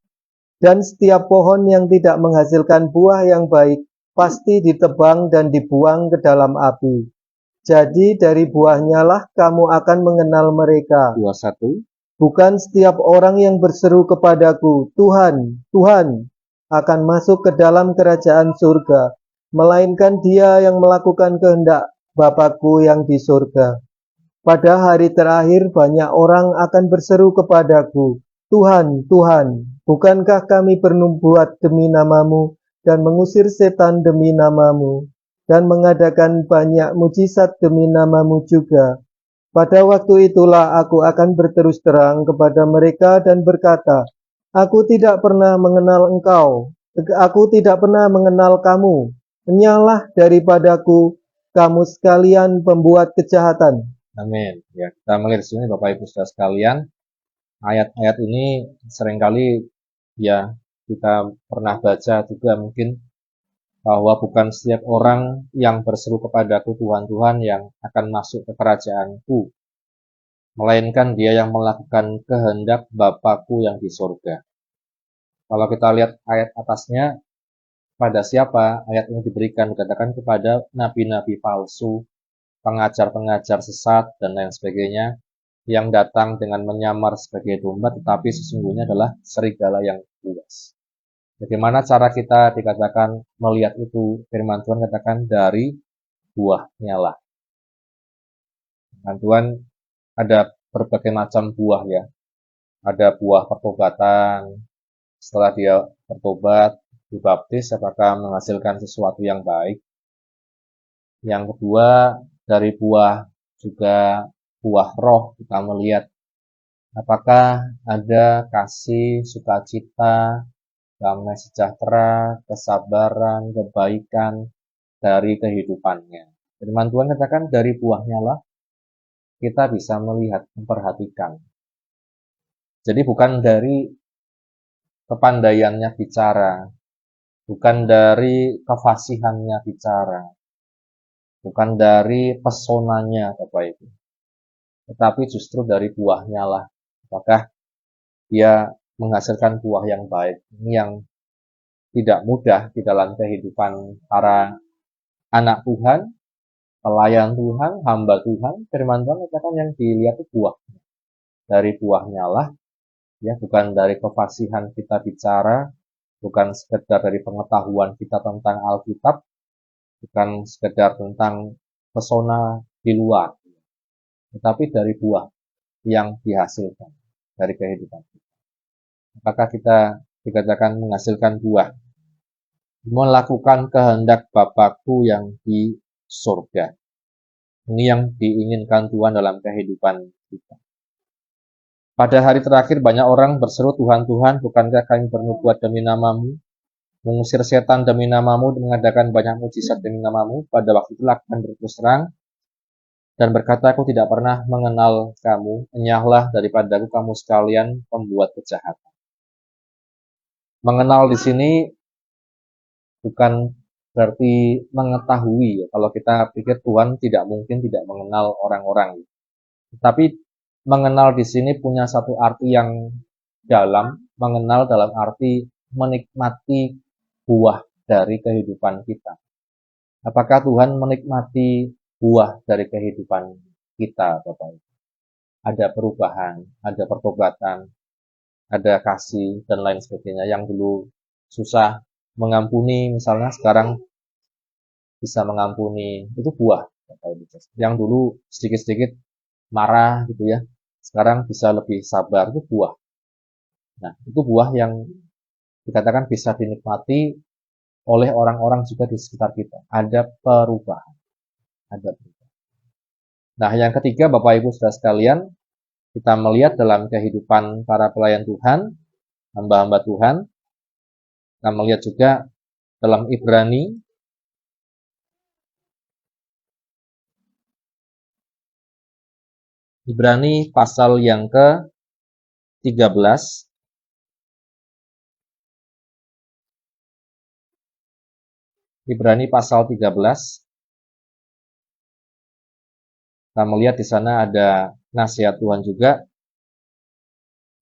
Dan setiap pohon yang tidak menghasilkan buah yang baik pasti ditebang dan dibuang ke dalam api. Jadi dari buahnya lah kamu akan mengenal mereka. 21. Bukan setiap orang yang berseru kepadaku, Tuhan, Tuhan, akan masuk ke dalam kerajaan surga, melainkan dia yang melakukan kehendak Bapakku yang di surga. Pada hari terakhir banyak orang akan berseru kepadaku, Tuhan, Tuhan, bukankah kami bernubuat demi namamu dan mengusir setan demi namamu dan mengadakan banyak mujizat demi namamu juga? Pada waktu itulah aku akan berterus terang kepada mereka dan berkata, Aku tidak pernah mengenal engkau, aku tidak pernah mengenal kamu. Enyahlah daripadaku, kamu sekalian pembuat kejahatan. Amin. Ya, kita melihat di sini Bapak Ibu Saudara sekalian, ayat-ayat ini seringkali ya kita pernah baca juga mungkin bahwa bukan setiap orang yang berseru kepadaku Tuhan Tuhan yang akan masuk ke kerajaanku, melainkan dia yang melakukan kehendak Bapakku yang di surga. Kalau kita lihat ayat atasnya, pada siapa ayat ini diberikan? Dikatakan kepada nabi-nabi palsu, pengajar-pengajar sesat, dan lain sebagainya, yang datang dengan menyamar sebagai domba, tetapi sesungguhnya adalah serigala yang buas. Bagaimana cara kita dikatakan melihat itu? Firman Tuhan katakan dari buahnya lah. Firman Tuhan ada berbagai macam buah ya. Ada buah pertobatan. Setelah dia bertobat, dibaptis, apakah menghasilkan sesuatu yang baik? Yang kedua, dari buah juga buah roh kita melihat apakah ada kasih, sukacita, damai sejahtera, kesabaran, kebaikan dari kehidupannya. Firman Tuhan katakan dari buahnya lah kita bisa melihat, memperhatikan. Jadi bukan dari kepandaiannya bicara, bukan dari kefasihannya bicara, bukan dari pesonanya Bapak Ibu, tetapi justru dari buahnya lah. Apakah dia menghasilkan buah yang baik? Ini yang tidak mudah di dalam kehidupan para anak Tuhan, pelayan Tuhan, hamba Tuhan. Firman Tuhan katakan yang dilihat itu buah. Dari buahnya lah, ya bukan dari kefasihan kita bicara, bukan sekedar dari pengetahuan kita tentang Alkitab, bukan sekedar tentang pesona di luar, tetapi dari buah yang dihasilkan dari kehidupan kita. Apakah kita dikatakan menghasilkan buah? Melakukan kehendak Bapakku yang di surga. Ini yang diinginkan Tuhan dalam kehidupan kita. Pada hari terakhir banyak orang berseru, Tuhan, Tuhan, bukankah kami bernubuat demi namamu, mengusir setan demi namamu, dan mengadakan banyak mujizat demi namamu? Pada waktu itulah akan berterus terang dan berkata, aku tidak pernah mengenal kamu, enyahlah daripadaku kamu sekalian pembuat kejahatan. Mengenal di sini bukan berarti mengetahui. Kalau kita pikir Tuhan tidak mungkin tidak mengenal orang-orang. Tapi mengenal di sini punya satu arti yang dalam. Mengenal dalam arti menikmati buah dari kehidupan kita. Apakah Tuhan menikmati buah dari kehidupan kita, Bapak? Ada perubahan, ada pertobatan, ada kasih, dan lain sebagainya. Yang dulu susah mengampuni, misalnya sekarang bisa mengampuni, itu buah. Yang dulu sedikit-sedikit marah gitu ya, sekarang bisa lebih sabar, itu buah. Nah, itu buah yang dikatakan bisa dinikmati oleh orang-orang juga di sekitar kita. Ada perubahan. Ada perubahan. Nah, yang ketiga, Bapak Ibu Saudara sekalian, kita melihat dalam kehidupan para pelayan Tuhan, hamba-hamba Tuhan, kita melihat juga dalam Ibrani pasal yang ke-13. Ibrani pasal 13. Kita melihat di sana ada nasihat Tuhan juga.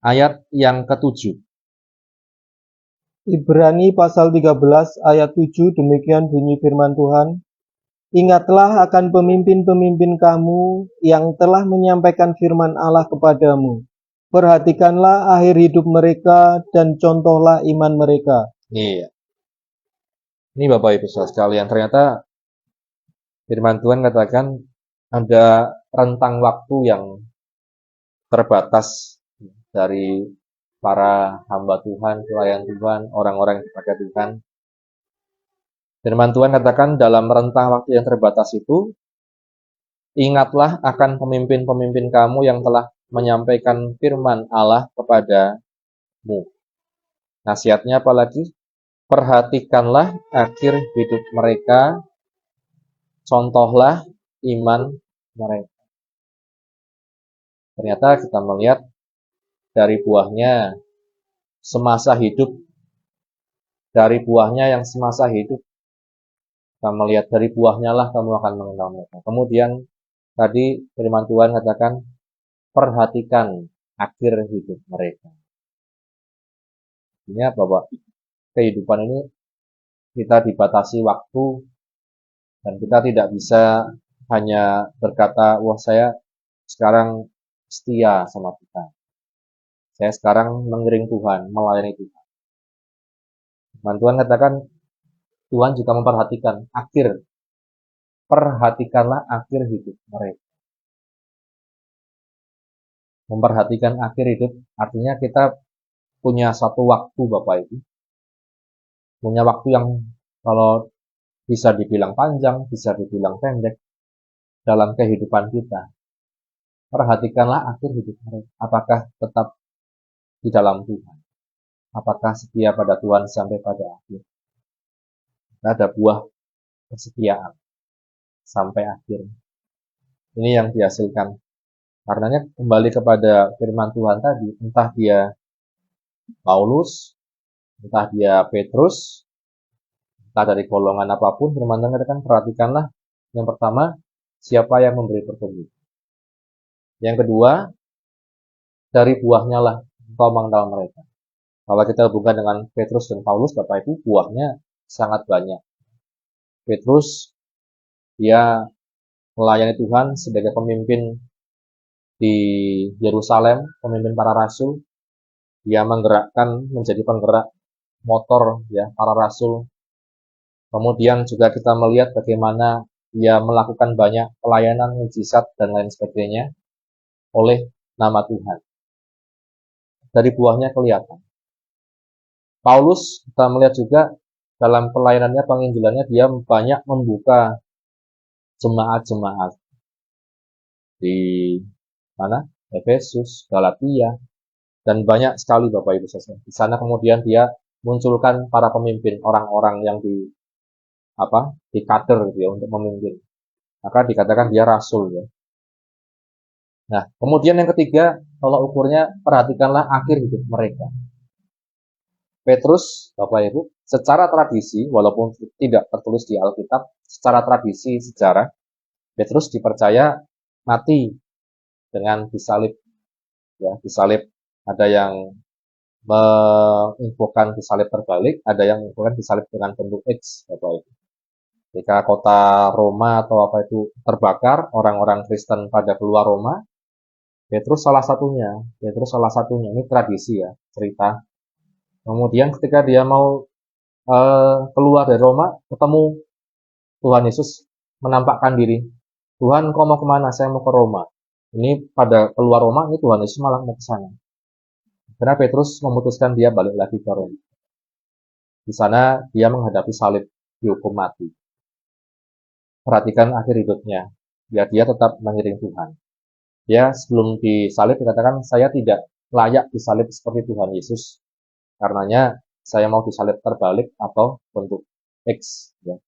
Ayat yang ke-7. Ibrani pasal 13 ayat 7, demikian bunyi firman Tuhan. Ingatlah akan pemimpin-pemimpin kamu yang telah menyampaikan firman Allah kepadamu. Perhatikanlah akhir hidup mereka dan contohlah iman mereka. Iya. Ini Bapak Ibu Saudara sekalian, ternyata firman Tuhan katakan ada rentang waktu yang terbatas dari para hamba Tuhan, pelayan Tuhan, orang-orang yang dipakai Tuhan. Firman Tuhan katakan dalam rentang waktu yang terbatas itu, ingatlah akan pemimpin-pemimpin kamu yang telah menyampaikan firman Allah kepadamu. Nasihatnya apalagi? Perhatikanlah akhir hidup mereka, contohlah iman mereka. Ternyata kita melihat dari buahnya semasa hidup, dari buahnya yang semasa hidup, kita melihat dari buahnya lah kamu akan mengenal mereka. Kemudian tadi firman Tuhan katakan, perhatikan akhir hidup mereka. Artinya bahwa kehidupan ini kita dibatasi waktu dan kita tidak bisa hanya berkata, wah saya sekarang setia sama Tuhan. Saya sekarang mengiring Tuhan, melayani Tuhan. Dan Tuhan katakan, Tuhan juga memperhatikan perhatikanlah akhir hidup mereka. Memperhatikan akhir hidup artinya kita punya satu waktu Bapak Ibu. Punya waktu yang kalau bisa dibilang panjang, bisa dibilang pendek dalam kehidupan kita. Perhatikanlah akhir hidup mereka. Apakah tetap di dalam Tuhan? Apakah setia pada Tuhan sampai pada akhir? Ada buah kesetiaan sampai akhir. Ini yang dihasilkan. Karenanya kembali kepada firman Tuhan tadi, entah dia Paulus, entah dia Petrus, entah dari golongan apapun, firman Tuhan katakan perhatikanlah yang pertama, siapa yang memberi pertumbuhan. Yang kedua, dari buahnya lah engkau mengenal mereka. Kalau kita hubungkan dengan Petrus dan Paulus, Bapak Ibu, buahnya sangat banyak. Petrus, dia melayani Tuhan sebagai pemimpin di Yerusalem, pemimpin para rasul. Dia menggerakkan menjadi penggerak motor ya para rasul. Kemudian juga kita melihat bagaimana dia melakukan banyak pelayanan, mujizat dan lain sebagainya oleh nama Tuhan. Dari buahnya kelihatan. Paulus kita melihat juga dalam pelayanannya, penginjilannya, dia banyak membuka jemaat-jemaat di mana? Efesus, Galatia, dan banyak sekali Bapak Ibu saudara. Di sana kemudian dia munculkan para pemimpin, orang-orang yang di kader gitu ya, untuk memimpin. Maka dikatakan dia rasul ya. Nah, kemudian yang ketiga, kalau ukurnya perhatikanlah akhir hidup mereka. Petrus, Bapak Ibu, secara tradisi, walaupun tidak tertulis di Alkitab, secara tradisi sejarah, Petrus dipercaya mati dengan disalib. Ya, disalib, ada yang menginfokan disalib terbalik, ada yang menginfokan disalib dengan bentuk X, Bapak Ibu. Ketika kota Roma atau apa itu terbakar, orang-orang Kristen pada keluar Roma, Petrus salah satunya. Ini tradisi ya, cerita. Kemudian ketika dia mau keluar dari Roma, ketemu Tuhan Yesus menampakkan diri. Tuhan, kau mau kemana? Saya mau ke Roma. Ini pada keluar Roma, ini Tuhan Yesus malah mau ke sana. Karena Petrus memutuskan dia balik lagi ke Roma. Di sana dia menghadapi salib, dihukum mati. Perhatikan akhir hidupnya. Ya, dia tetap mengiring Tuhan. Ya, sebelum disalib dikatakan, saya tidak layak disalib seperti Tuhan Yesus. Karenanya saya mau disalib terbalik atau bentuk X. Ya.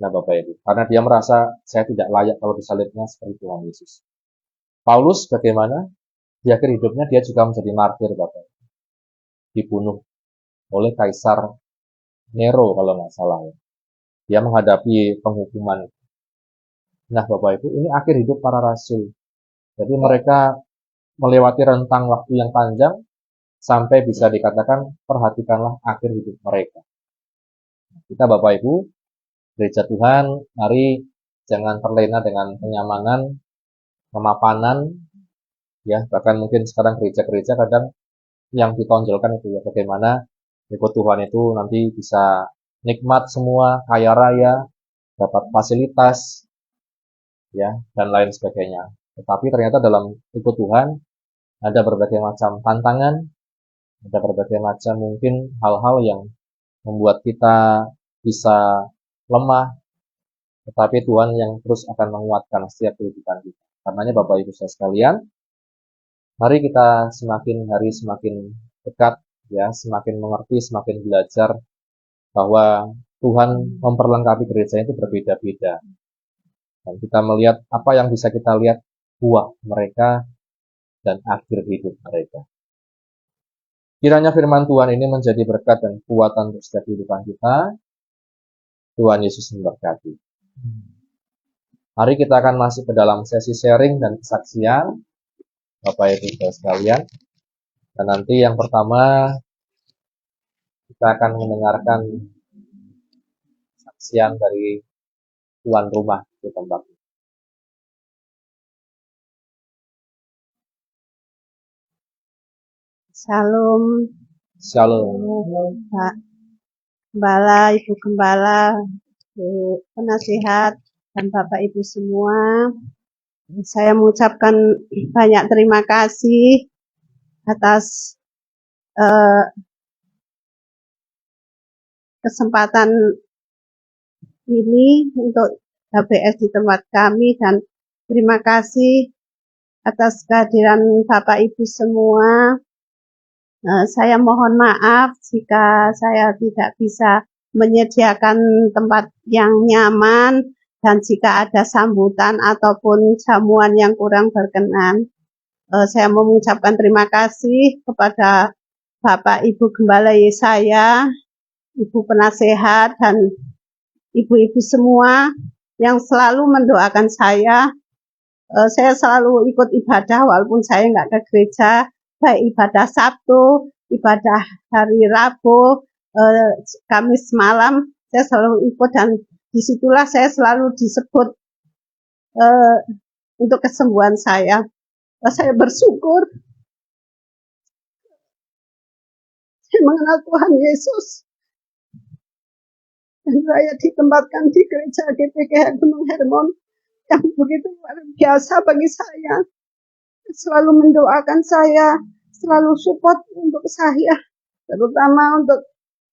Nah, Bapak Ibu. Karena dia merasa saya tidak layak kalau disalibnya seperti Tuhan Yesus. Paulus bagaimana? Di akhir hidupnya dia juga menjadi martir, Bapak Ibu. Dibunuh oleh Kaisar Nero kalau nggak salah. Ya. Dia menghadapi penghukuman. Nah, Bapak Ibu, ini akhir hidup para rasul. Jadi mereka melewati rentang waktu yang panjang sampai bisa dikatakan perhatikanlah akhir hidup mereka. Kita Bapak Ibu, gereja Tuhan, mari jangan terlena dengan kenyamanan, kemapanan, ya bahkan mungkin sekarang gereja-gereja kadang yang ditonjolkan itu ya bagaimana ikut Tuhan itu nanti bisa nikmat semua, kaya raya, dapat fasilitas, ya dan lain sebagainya. Tetapi ternyata dalam ikut Tuhan ada berbagai macam tantangan, ada berbagai macam mungkin hal-hal yang membuat kita bisa lemah, tetapi Tuhan yang terus akan menguatkan setiap kehidupan kita. Karenanya Bapak Ibu saya sekalian, mari kita semakin hari semakin dekat, ya, semakin mengerti, semakin belajar bahwa Tuhan memperlengkapi gereja itu berbeda-beda. Dan kita melihat apa yang bisa kita lihat buah mereka dan akhir hidup mereka. Kiranya firman Tuhan ini menjadi berkat dan kekuatan untuk setiap kehidupan kita. Tuhan Yesus memberkati. Mari kita akan masuk ke dalam sesi sharing dan kesaksian Bapak Ibu saudara sekalian. Dan nanti yang pertama kita akan mendengarkan kesaksian dari tuan rumah di tempat. Shalom, Shalom. Pak Gembala, Ibu Gembala, Bu Penasihat, dan Bapak Ibu semua. Saya mengucapkan banyak terima kasih atas kesempatan ini untuk HBS di tempat kami, dan terima kasih atas kehadiran Bapak Ibu semua. Saya mohon maaf jika saya tidak bisa menyediakan tempat yang nyaman dan jika ada sambutan ataupun jamuan yang kurang berkenan. Saya mengucapkan terima kasih kepada Bapak Ibu Gembala saya, Ibu Penasehat, dan ibu-ibu semua yang selalu mendoakan saya. Saya selalu ikut ibadah walaupun saya nggak ke gereja, baik ibadah Sabtu, ibadah hari Rabu, Kamis malam, saya selalu ikut, dan disitulah saya selalu disebut untuk kesembuhan saya. Saya bersyukur saya mengenal Tuhan Yesus, dan saya ditempatkan di gereja GPK Gunung Hermon yang begitu luar biasa bagi saya. Selalu mendoakan saya, selalu support untuk saya, terutama untuk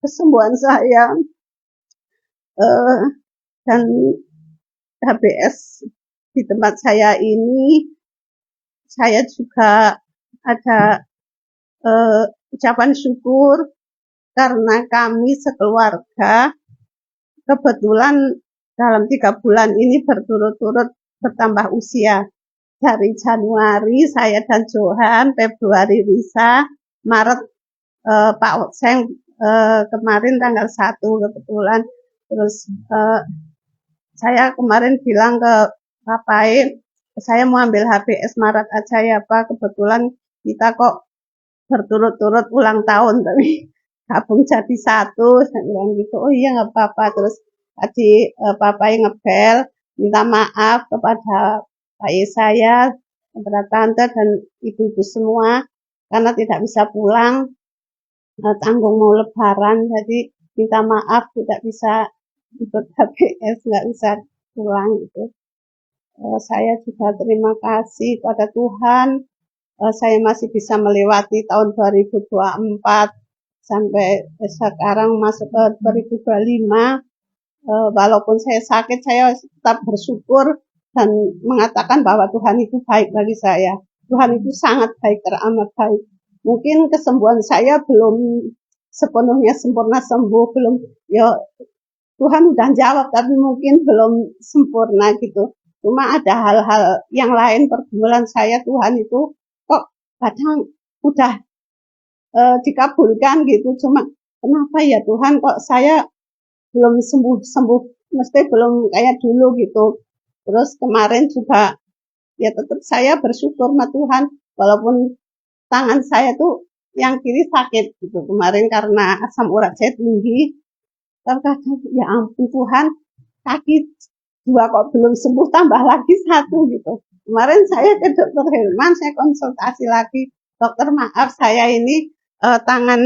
kesembuhan saya. Dan HBS di tempat saya ini, saya juga ada ucapan syukur karena kami sekeluarga kebetulan dalam 3 bulan ini berturut-turut bertambah usia. Dari Januari saya dan Johan, Februari Risa, Maret Pak Okseng, kemarin tanggal 1 kebetulan. Terus saya kemarin bilang ke Papai, saya mau ambil HBS Maret aja ya Pak, kebetulan kita kok berturut-turut ulang tahun, tapi gabung jadi 1, saya bilang gitu. Oh iya nggak apa-apa. Terus tadi Papai ngebel, minta maaf kepada Pak saya, kepada tante dan ibu-ibu semua karena tidak bisa pulang, tanggung mau lebaran, jadi minta maaf tidak bisa ikut HBS, nggak bisa pulang gitu. Saya juga terima kasih pada Tuhan, saya masih bisa melewati tahun 2024 sampai sekarang masuk ke 2025. Walaupun saya sakit, saya tetap bersyukur dan mengatakan bahwa Tuhan itu baik bagi saya. Tuhan itu sangat baik, teramat baik. Mungkin kesembuhan saya belum sepenuhnya sempurna sembuh, belum, ya Tuhan udah jawab, tapi mungkin belum sempurna gitu. Cuma ada hal-hal yang lain pergumulan saya, Tuhan itu kok kadang udah dikabulkan gitu. Cuma kenapa ya Tuhan kok saya belum sembuh, mesti belum kayak dulu gitu. Terus kemarin juga ya tetap saya bersyukur sama Tuhan, walaupun tangan saya tuh yang kiri sakit gitu. Kemarin karena asam urat saya tinggi, terkadang ya ampun Tuhan, kaki dua kok belum sembuh, tambah lagi satu gitu. Kemarin saya ke dokter Herman, saya konsultasi lagi, dokter maaf saya ini tangan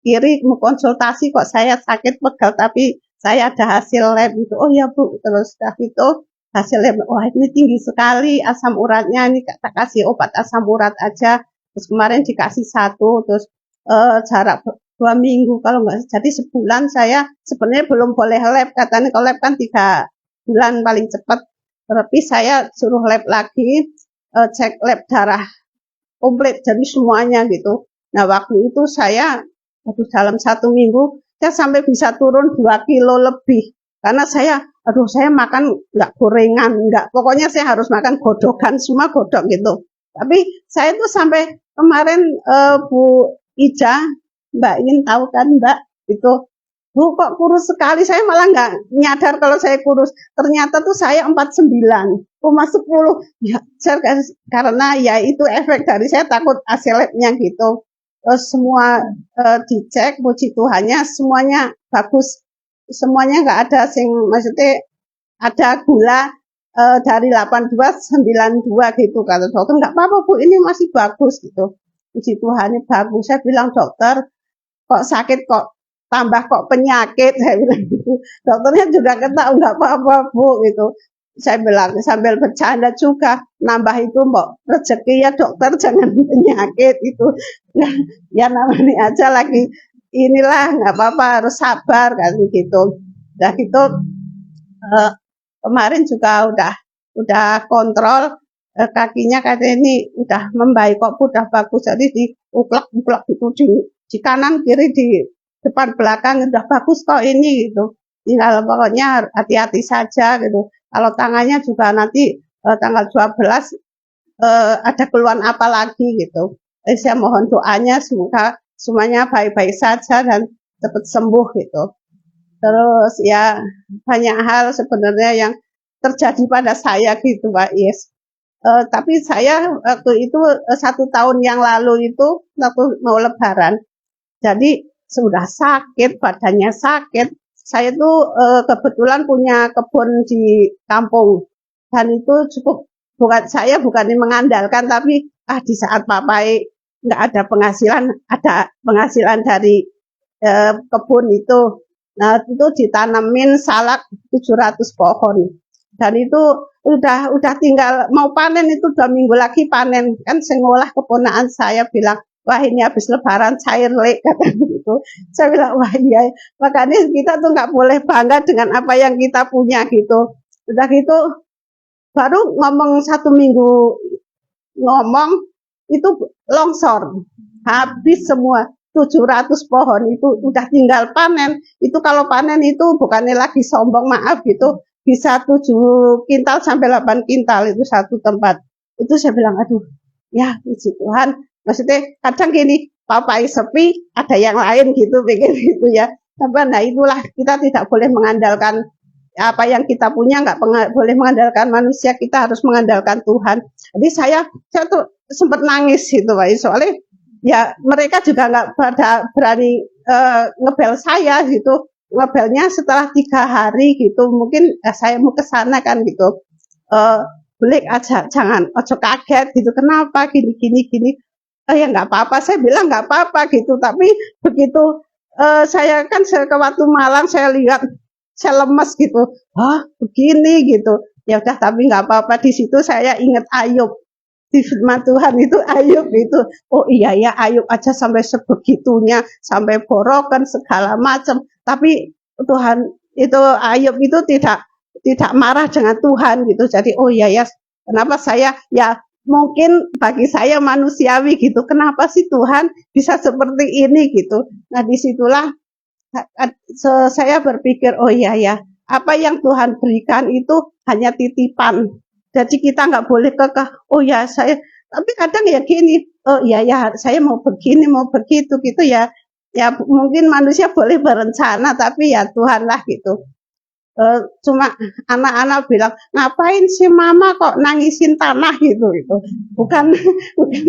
kiri mau konsultasi kok saya sakit pegal, tapi saya ada hasil lab itu. Oh ya Bu, terus dah itu hasil lab, wah ini tinggi sekali asam uratnya, ini kita kasih obat asam urat aja. Terus kemarin dikasih satu, terus jarak 2 minggu, kalau nggak jadi sebulan saya sebenarnya belum boleh lab, katanya kalau lab kan 3 bulan paling cepat, tapi saya suruh lab lagi, cek lab darah komplit, jadi semuanya gitu. Nah waktu itu saya dalam 1 minggu saya sampai bisa turun 2 kilo lebih, karena saya makan nggak gorengan, nggak, pokoknya saya harus makan godokan, semua godok gitu. Tapi saya tuh sampai kemarin Bu Ija, Mbak ingin tahu kan Mbak, itu Bu kok kurus sekali, saya malah nggak nyadar kalau saya kurus, ternyata tuh saya 49,10 ya, karena ya itu efek dari saya takut hasil labnya gitu. Terus semua dicek, puji Tuhannya semuanya bagus, semuanya nggak ada maksudnya ada gula dari 82 92 gitu, kata dokter nggak apa-apa Bu, ini masih bagus gitu. Puji Tuhannya bagus. Saya bilang dokter, kok sakit kok tambah kok penyakit, saya bilang gitu. Dokternya juga ketawa nggak apa-apa Bu gitu. Saya bilang sambil bercanda juga, nambah itu mbok rezeki ya dokter, jangan penyakit itu. Ya namanya aja lagi inilah, nggak apa-apa, harus sabar kan gitu. Udah gitu kemarin juga udah kontrol kakinya, katanya ini udah membaik kok, udah bagus, jadi diuklek-uklek gitu di kanan kiri, di depan belakang udah bagus kok ini gitu. Tinggal pokoknya hati-hati saja gitu. Kalau tangannya juga nanti tanggal 12 ada keluhan apa lagi gitu. Saya mohon doanya semoga semuanya baik-baik saja dan cepat sembuh gitu. Terus ya banyak hal sebenarnya yang terjadi pada saya gitu Pak Yes. Tapi saya waktu itu 1 tahun yang lalu itu waktu mau lebaran, jadi sudah sakit, badannya sakit. Saya tuh kebetulan punya kebun di kampung, dan itu cukup, bukan mengandalkan, tapi di saat papai nggak ada penghasilan dari kebun itu. Nah itu ditanemin salak 700 pohon, dan itu udah tinggal mau panen, itu 2 minggu lagi panen. Kan sengolah keponakan saya bilang, wah ini habis lebaran cair lek, kata gitu. Saya bilang wah iya, makanya kita tuh nggak boleh bangga dengan apa yang kita punya gitu. Udah gitu baru ngomong 1 minggu ngomong itu longsor, habis semua 700 pohon itu, udah tinggal panen. Itu kalau panen itu bukannya lagi sombong, maaf gitu, bisa 7 kintal sampai 8 kintal itu satu tempat. Itu saya bilang aduh ya puji Tuhan. Maksudnya kadang gini, papai sepi ada yang lain gitu, pikir gitu ya. Nah itulah, kita tidak boleh mengandalkan apa yang kita punya, nggak boleh mengandalkan manusia, kita harus mengandalkan Tuhan. Jadi saya tuh sempat nangis gitu Pak, soalnya ya mereka juga nggak pada berani ngebel saya gitu. Ngebelnya setelah 3 hari gitu, mungkin saya mau ke sana kan gitu. Belik aja, jangan ojo kaget gitu, kenapa gini. Ya nggak apa-apa, saya bilang nggak apa-apa gitu. Tapi begitu saya kan ke waktu Malang, saya lihat saya lemes gitu, begini gitu. Ya udah, tapi nggak apa-apa. Di situ saya ingat Ayub, di firman Tuhan itu Ayub itu, oh iya ya, Ayub aja sampai sebegitunya, sampai borokan segala macam. Tapi Tuhan itu, Ayub itu tidak marah dengan Tuhan gitu. Jadi oh iya ya, kenapa saya, ya mungkin bagi saya manusiawi gitu, kenapa sih Tuhan bisa seperti ini gitu. Nah disitulah saya berpikir, oh iya ya, apa yang Tuhan berikan itu hanya titipan. Jadi kita nggak boleh kekeh, oh ya saya, tapi kadang ya gini, oh iya ya saya mau begini, mau begitu gitu ya. Ya mungkin manusia boleh berencana, tapi ya Tuhan lah gitu. Cuma anak-anak bilang, ngapain sih mama kok nangisin tanah gitu. Bukan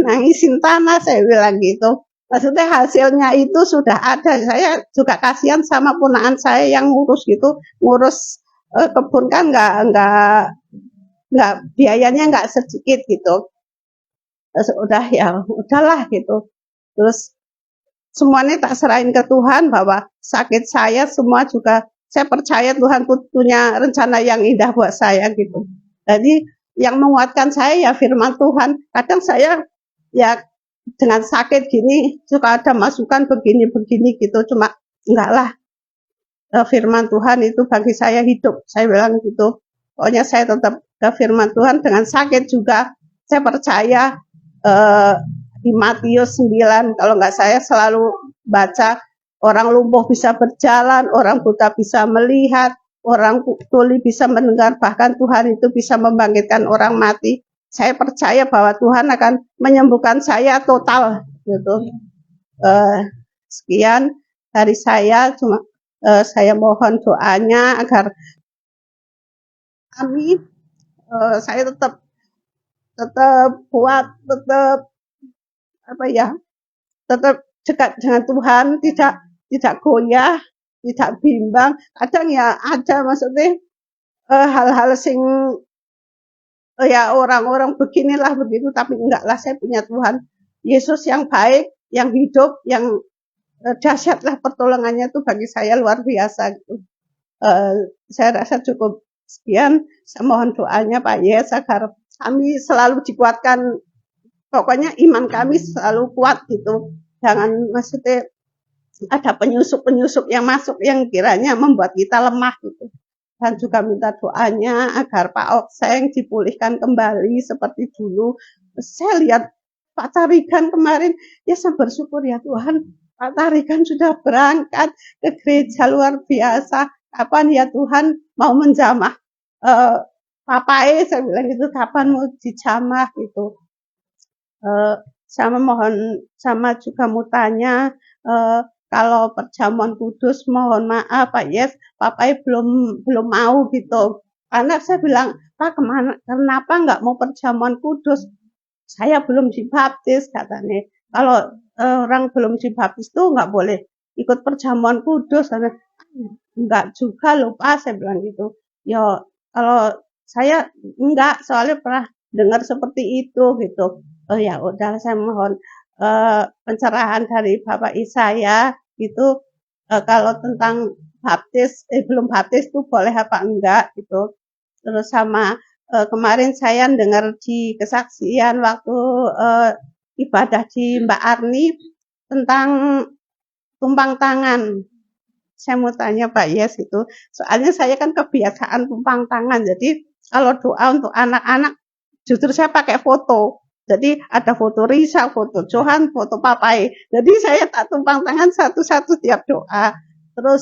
nangisin tanah, saya bilang gitu. Maksudnya hasilnya itu sudah ada. Saya juga kasihan sama ponakan saya yang ngurus gitu, ngurus kebun kan nggak biayanya nggak sedikit gitu. Terus udah ya udahlah gitu. Terus semuanya tak serahin ke Tuhan bahwa sakit saya semua juga saya percaya Tuhan punya rencana yang indah buat saya gitu. Jadi yang menguatkan saya ya firman Tuhan. Kadang saya ya dengan sakit gini suka ada masukan begini-begini gitu. Cuma enggak lah, firman Tuhan itu bagi saya hidup. Saya bilang gitu. Pokoknya saya tetap ke firman Tuhan dengan sakit juga. Saya percaya di Matius 9 kalau nggak saya selalu baca orang lumpuh bisa berjalan, orang buta bisa melihat, orang tuli bisa mendengar, bahkan Tuhan itu bisa membangkitkan orang mati. Saya percaya bahwa Tuhan akan menyembuhkan saya total gitu. Sekian dari saya, cuma saya mohon doanya agar kami saya tetap kuat, tetap apa ya, tetap dekat dengan Tuhan, tidak goyah, tidak bimbang. Kadang ya ada maksudnya hal-hal sing ya orang-orang beginilah begitu, tapi enggak lah, saya punya Tuhan Yesus yang baik, yang hidup, yang dahsyatlah pertolongannya itu bagi saya luar biasa gitu. Saya rasa cukup sekian. Saya mohon doanya Pak Yes agar kami selalu dikuatkan. Pokoknya iman kami selalu kuat gitu. Jangan maksudnya ada penyusup-penyusup yang masuk yang kiranya membuat kita lemah gitu. Dan juga minta doanya agar Pak Okseng dipulihkan kembali seperti dulu. Saya lihat Pak Tarigan kemarin, ya saya bersyukur ya Tuhan, Pak Tarigan sudah berangkat ke gereja luar biasa. Kapan ya Tuhan mau menjamah papai, saya bilang gitu, kapan mau dijamah gitu. Sama mohon, sama juga mau tanya, kalau perjamuan kudus mohon maaf Pak Yes, papai belum mau gitu. Karena saya bilang, Pak kenapa nggak mau perjamuan kudus? Saya belum dibaptis katanya. Kalau orang belum dibaptis tuh nggak boleh ikut perjamuan kudus. Karena enggak juga loh Pak, saya bilang gitu. Ya kalau saya enggak, soalnya pernah dengar seperti itu gitu. Oh ya udah, saya mohon pencerahan dari Bapak Isaya itu kalau tentang baptis, belum baptis tuh boleh apa enggak gitu. Terus sama kemarin saya dengar di kesaksian waktu ibadah di Mbak Arni tentang tumpang tangan. Saya mau tanya Pak Yes itu, soalnya saya kan kebiasaan tumpang tangan. Jadi kalau doa untuk anak-anak justru saya pakai foto. Jadi ada foto Risa, foto Johan, foto Papai. Jadi saya tak tumpang tangan satu-satu tiap doa. Terus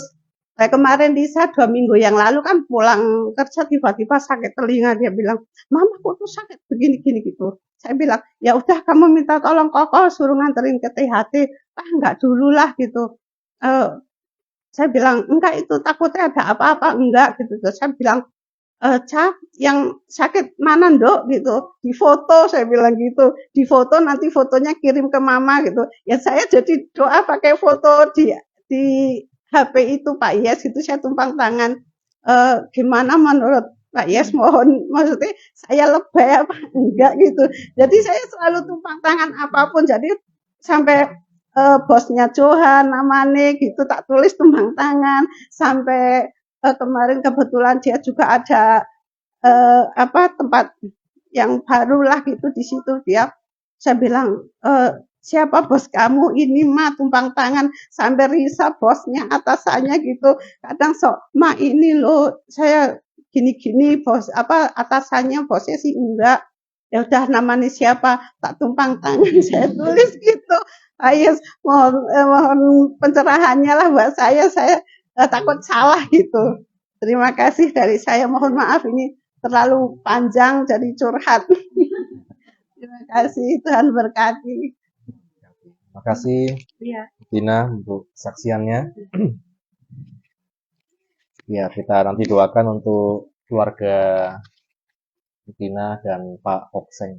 kayak kemarin Risa 2 minggu yang lalu kan pulang kerja tiba-tiba sakit telinga, dia bilang, "Mama kok tuh sakit begini-gini gitu." Saya bilang, "Ya udah kamu minta tolong Koko suruh nganterin ke THT." "Ah enggak dulu lah gitu." Saya bilang, "Enggak itu takutnya ada apa-apa." "Enggak," gitu. Terus saya bilang, Ca, yang sakit mana Nduk gitu, di foto, saya bilang gitu, di foto nanti fotonya kirim ke mama gitu. Ya saya jadi doa pakai foto di HP itu Pak Yes itu saya tumpang tangan. Gimana menurut Pak Yes, mohon maksudnya saya lebay apa enggak gitu. Jadi saya selalu tumpang tangan apapun. Jadi sampai bosnya Johan namanya gitu tak tulis tumpang tangan sampai kemarin kebetulan dia juga ada tempat yang baru lah gitu di situ dia. Saya bilang, siapa bos kamu ini mah tumpang tangan sampai Risa bosnya atasannya gitu. Kadang sok ma ini loh saya gini-gini bos atasannya bosnya sih enggak. Ya udah namanya siapa tak tumpang tangan saya tulis gitu. Ayes mohon pencerahannya lah buat saya takut salah gitu. Terima kasih dari saya. Mohon maaf ini terlalu panjang jadi curhat. Terima kasih, Tuhan berkati. Terima kasih Ya. Tina untuk kesaksiannya. Ya, kita nanti doakan untuk keluarga Tina dan Pak Okseng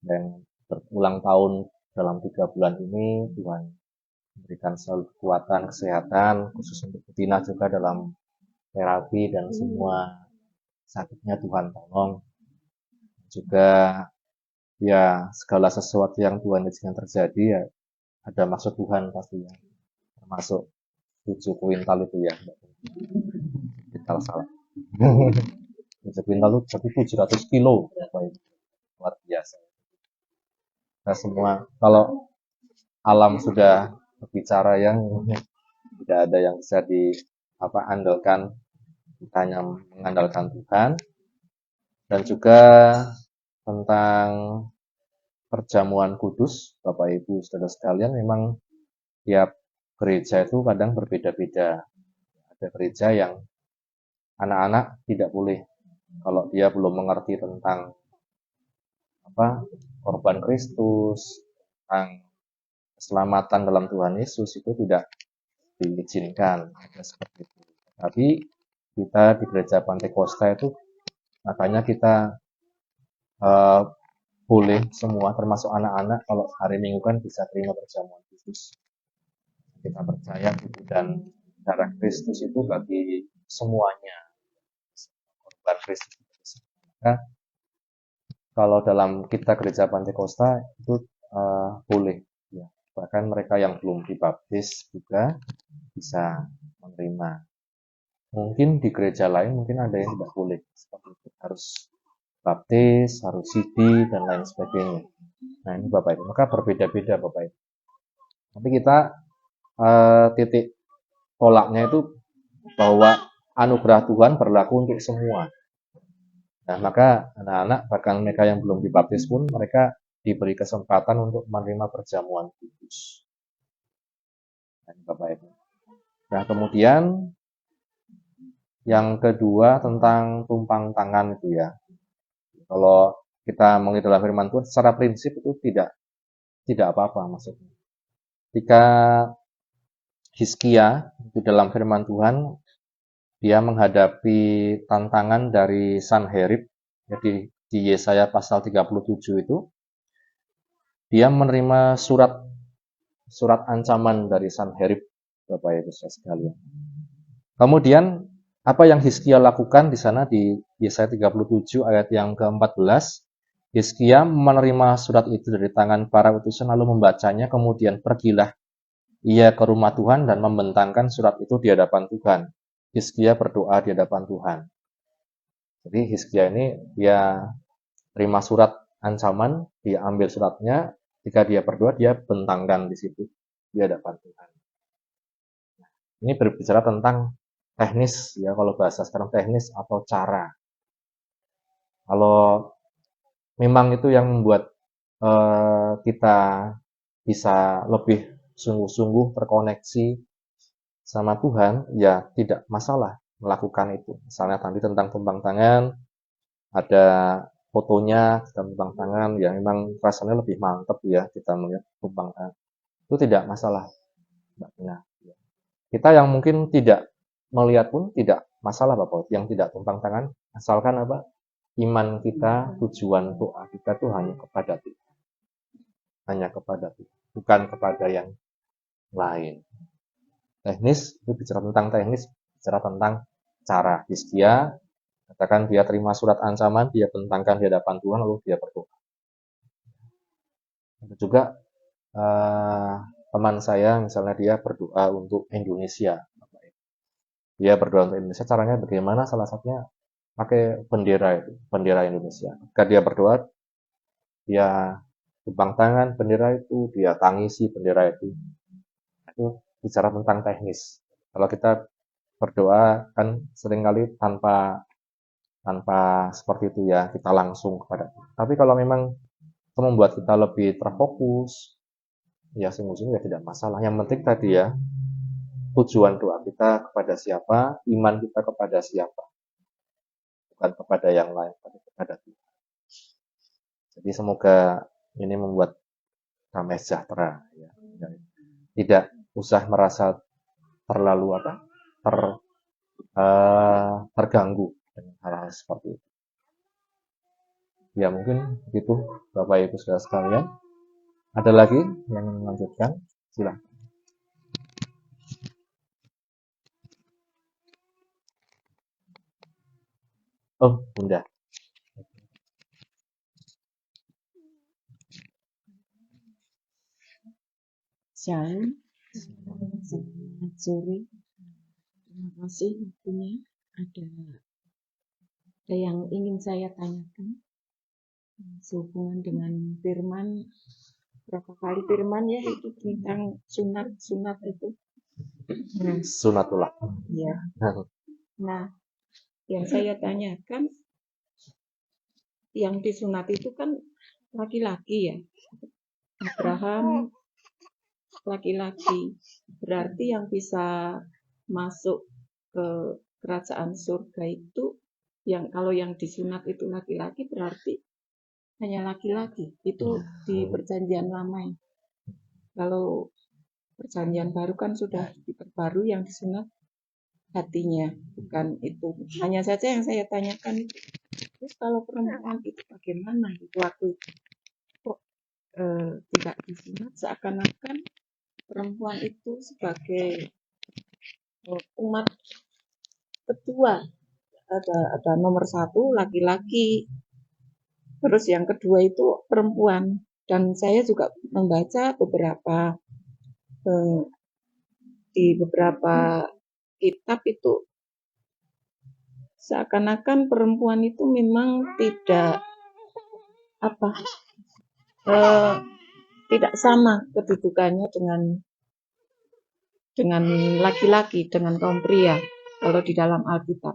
dan berulang tahun dalam 3 bulan ini Tuhan memberikan selalu kekuatan, kesehatan, khusus untuk Betina juga dalam terapi dan semua sakitnya Tuhan tolong. Juga ya segala sesuatu yang Tuhan izinkan terjadi ya ada maksud Tuhan pastinya, termasuk 7 kuintal itu ya, kita salah. 7 kuintal itu berarti 700 kilo, luar biasa. Nah semua, kalau alam sudah berbicara yang tidak ada yang bisa andalkan, kita hanya mengandalkan Tuhan. Dan juga tentang perjamuan kudus, Bapak Ibu Saudara sekalian, memang tiap gereja itu kadang berbeda-beda. Ada gereja yang anak-anak tidak boleh, kalau dia belum mengerti tentang korban Kristus, tentang keselamatan dalam Tuhan Yesus, itu tidak diizinkan. Ada seperti itu. Tapi kita di gereja Pantekosta itu makanya kita boleh semua, termasuk anak-anak, kalau hari Minggu kan bisa terima perjamuan khusus. Kita percaya tubuh dan darah Kristus itu bagi semuanya, korban Kristus. Maka kalau dalam kita gereja Pantekosta itu boleh, ya. Bahkan mereka yang belum dibaptis juga bisa menerima. Mungkin di gereja lain mungkin ada yang tidak boleh, seperti itu, harus baptis, harus CD, dan lain sebagainya. Nah ini Bapak Ibu, maka berbeda-beda Bapak Ibu. Tapi kita titik tolaknya itu bahwa anugerah Tuhan berlaku untuk semua. Nah maka anak-anak, bahkan mereka yang belum dibaptis pun, mereka diberi kesempatan untuk menerima perjamuan kudus. Nah, Bapak Ibu. Nah kemudian yang kedua tentang tumpang tangan itu ya. Kalau kita melihat dalam firman Tuhan, secara prinsip itu tidak apa-apa maksudnya. Ketika Hizkia di dalam firman Tuhan, dia menghadapi tantangan dari Sanherib, jadi di Yesaya pasal 37 itu, dia menerima surat ancaman dari Sanherib, Bapak Ibu sekalian. Kemudian apa yang Hizkia lakukan di sana di Yesaya 37 ayat yang ke-14, Hizkia menerima surat itu dari tangan para utusan lalu membacanya, kemudian pergilah ia ke rumah Tuhan dan membentangkan surat itu di hadapan Tuhan. Hizkia berdoa di hadapan Tuhan. Jadi Hizkia ini dia terima surat ancaman, dia ambil suratnya, ketika dia berdoa dia bentangkan di situ di hadapan Tuhan. Ini berbicara tentang teknis ya, kalau bahasa sekarang teknis atau cara. Kalau memang itu yang membuat kita bisa lebih sungguh-sungguh terkoneksi sama Tuhan, ya tidak masalah melakukan itu. Misalnya tadi tentang tumpang tangan, ada fotonya kita tumpang tangan, ya memang rasanya lebih mantap ya kita melihat tumpang tangan. Itu tidak masalah. Nah, kita yang mungkin tidak melihat pun tidak masalah Bapak, yang tidak tumpang tangan, asalkan apa? Iman kita, tujuan doa kita tuh hanya kepada Tuhan. Hanya kepada Tuhan, bukan kepada yang lain. Teknis, itu bicara tentang teknis, bicara tentang cara. Hizkia, katakan dia terima surat ancaman, dia bentangkan di hadapan Tuhan, lalu dia berdoa. Ada juga teman saya, misalnya dia berdoa untuk Indonesia. Dia berdoa untuk Indonesia, caranya bagaimana? Salah satunya pakai bendera Indonesia. Ketika dia berdoa, dia tumpang tangan bendera itu, dia tangisi bendera itu. Itu bicara tentang teknis. Kalau kita berdoa kan seringkali tanpa seperti itu ya, kita langsung kepada Tuhan. Tapi kalau memang itu membuat kita lebih terfokus, ya sungguh-sungguh ya tidak masalah. Yang penting tadi ya, tujuan doa kita kepada siapa, iman kita kepada siapa. Bukan kepada yang lain, tapi kepada Tuhan. Jadi semoga ini membuat damai sejahtera. Ya. Tidak usah merasa terlalu terganggu dengan hal-hal seperti itu. Ya mungkin begitu Bapak Ibu Saudara sekalian. Ada lagi yang ingin melanjutkan? Silakan. Oh, Bunda. Shalom, selamat sore. Terima kasih waktunya. Ada yang ingin saya tanyakan sehubungan dengan firman, berapa kali firman ya itu tentang sunat itu. Nah, Sunatullah. ya. Nah, yang saya tanyakan, yang disunat itu kan laki-laki ya. Abraham laki-laki, berarti yang bisa masuk ke kerajaan surga itu kalau yang disunat itu laki-laki berarti hanya laki-laki. Itu di perjanjian lama ya. Kalau perjanjian baru kan sudah diperbarui yang disunat hatinya, bukan itu. Hanya saja yang saya tanyakan itu. Terus kalau perempuan itu bagaimana itu waktu itu? Kok tidak disunat, seakan-akan perempuan itu sebagai umat kedua, ada nomor satu laki-laki, terus yang kedua itu perempuan. Dan saya juga membaca di beberapa kitab itu seakan-akan perempuan itu memang tidak sama kedudukannya dengan laki-laki, dengan kaum pria kalau di dalam Alkitab.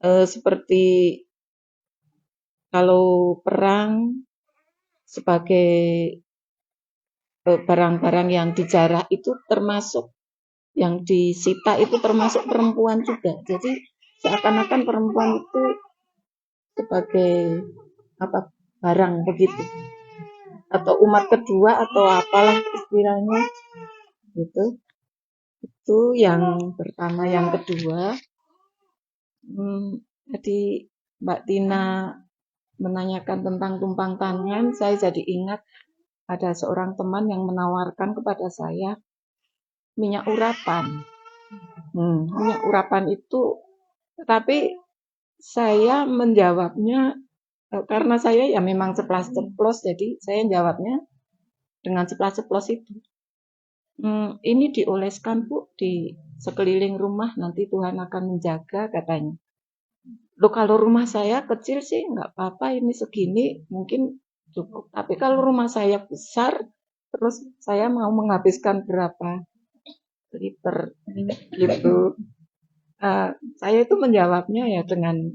Seperti kalau perang sebagai barang-barang yang dijarah itu termasuk, yang disita itu termasuk perempuan juga. Jadi seakan-akan perempuan itu sebagai barang begitu, atau umat kedua atau apalah istilahnya gitu. Itu yang pertama. Yang kedua, jadi Mbak Tina menanyakan tentang tumpang tangan, saya jadi ingat ada seorang teman yang menawarkan kepada saya minyak urapan. Minyak urapan itu, tapi saya menjawabnya karena saya ya memang ceplas-ceplos, jadi saya jawabnya dengan ceplas-ceplos itu. Ini dioleskan Bu di sekeliling rumah, nanti Tuhan akan menjaga katanya. Loh, kalau rumah saya kecil sih nggak apa-apa, ini segini mungkin cukup. Tapi kalau rumah saya besar, terus saya mau menghabiskan berapa liter gitu. Saya itu menjawabnya ya dengan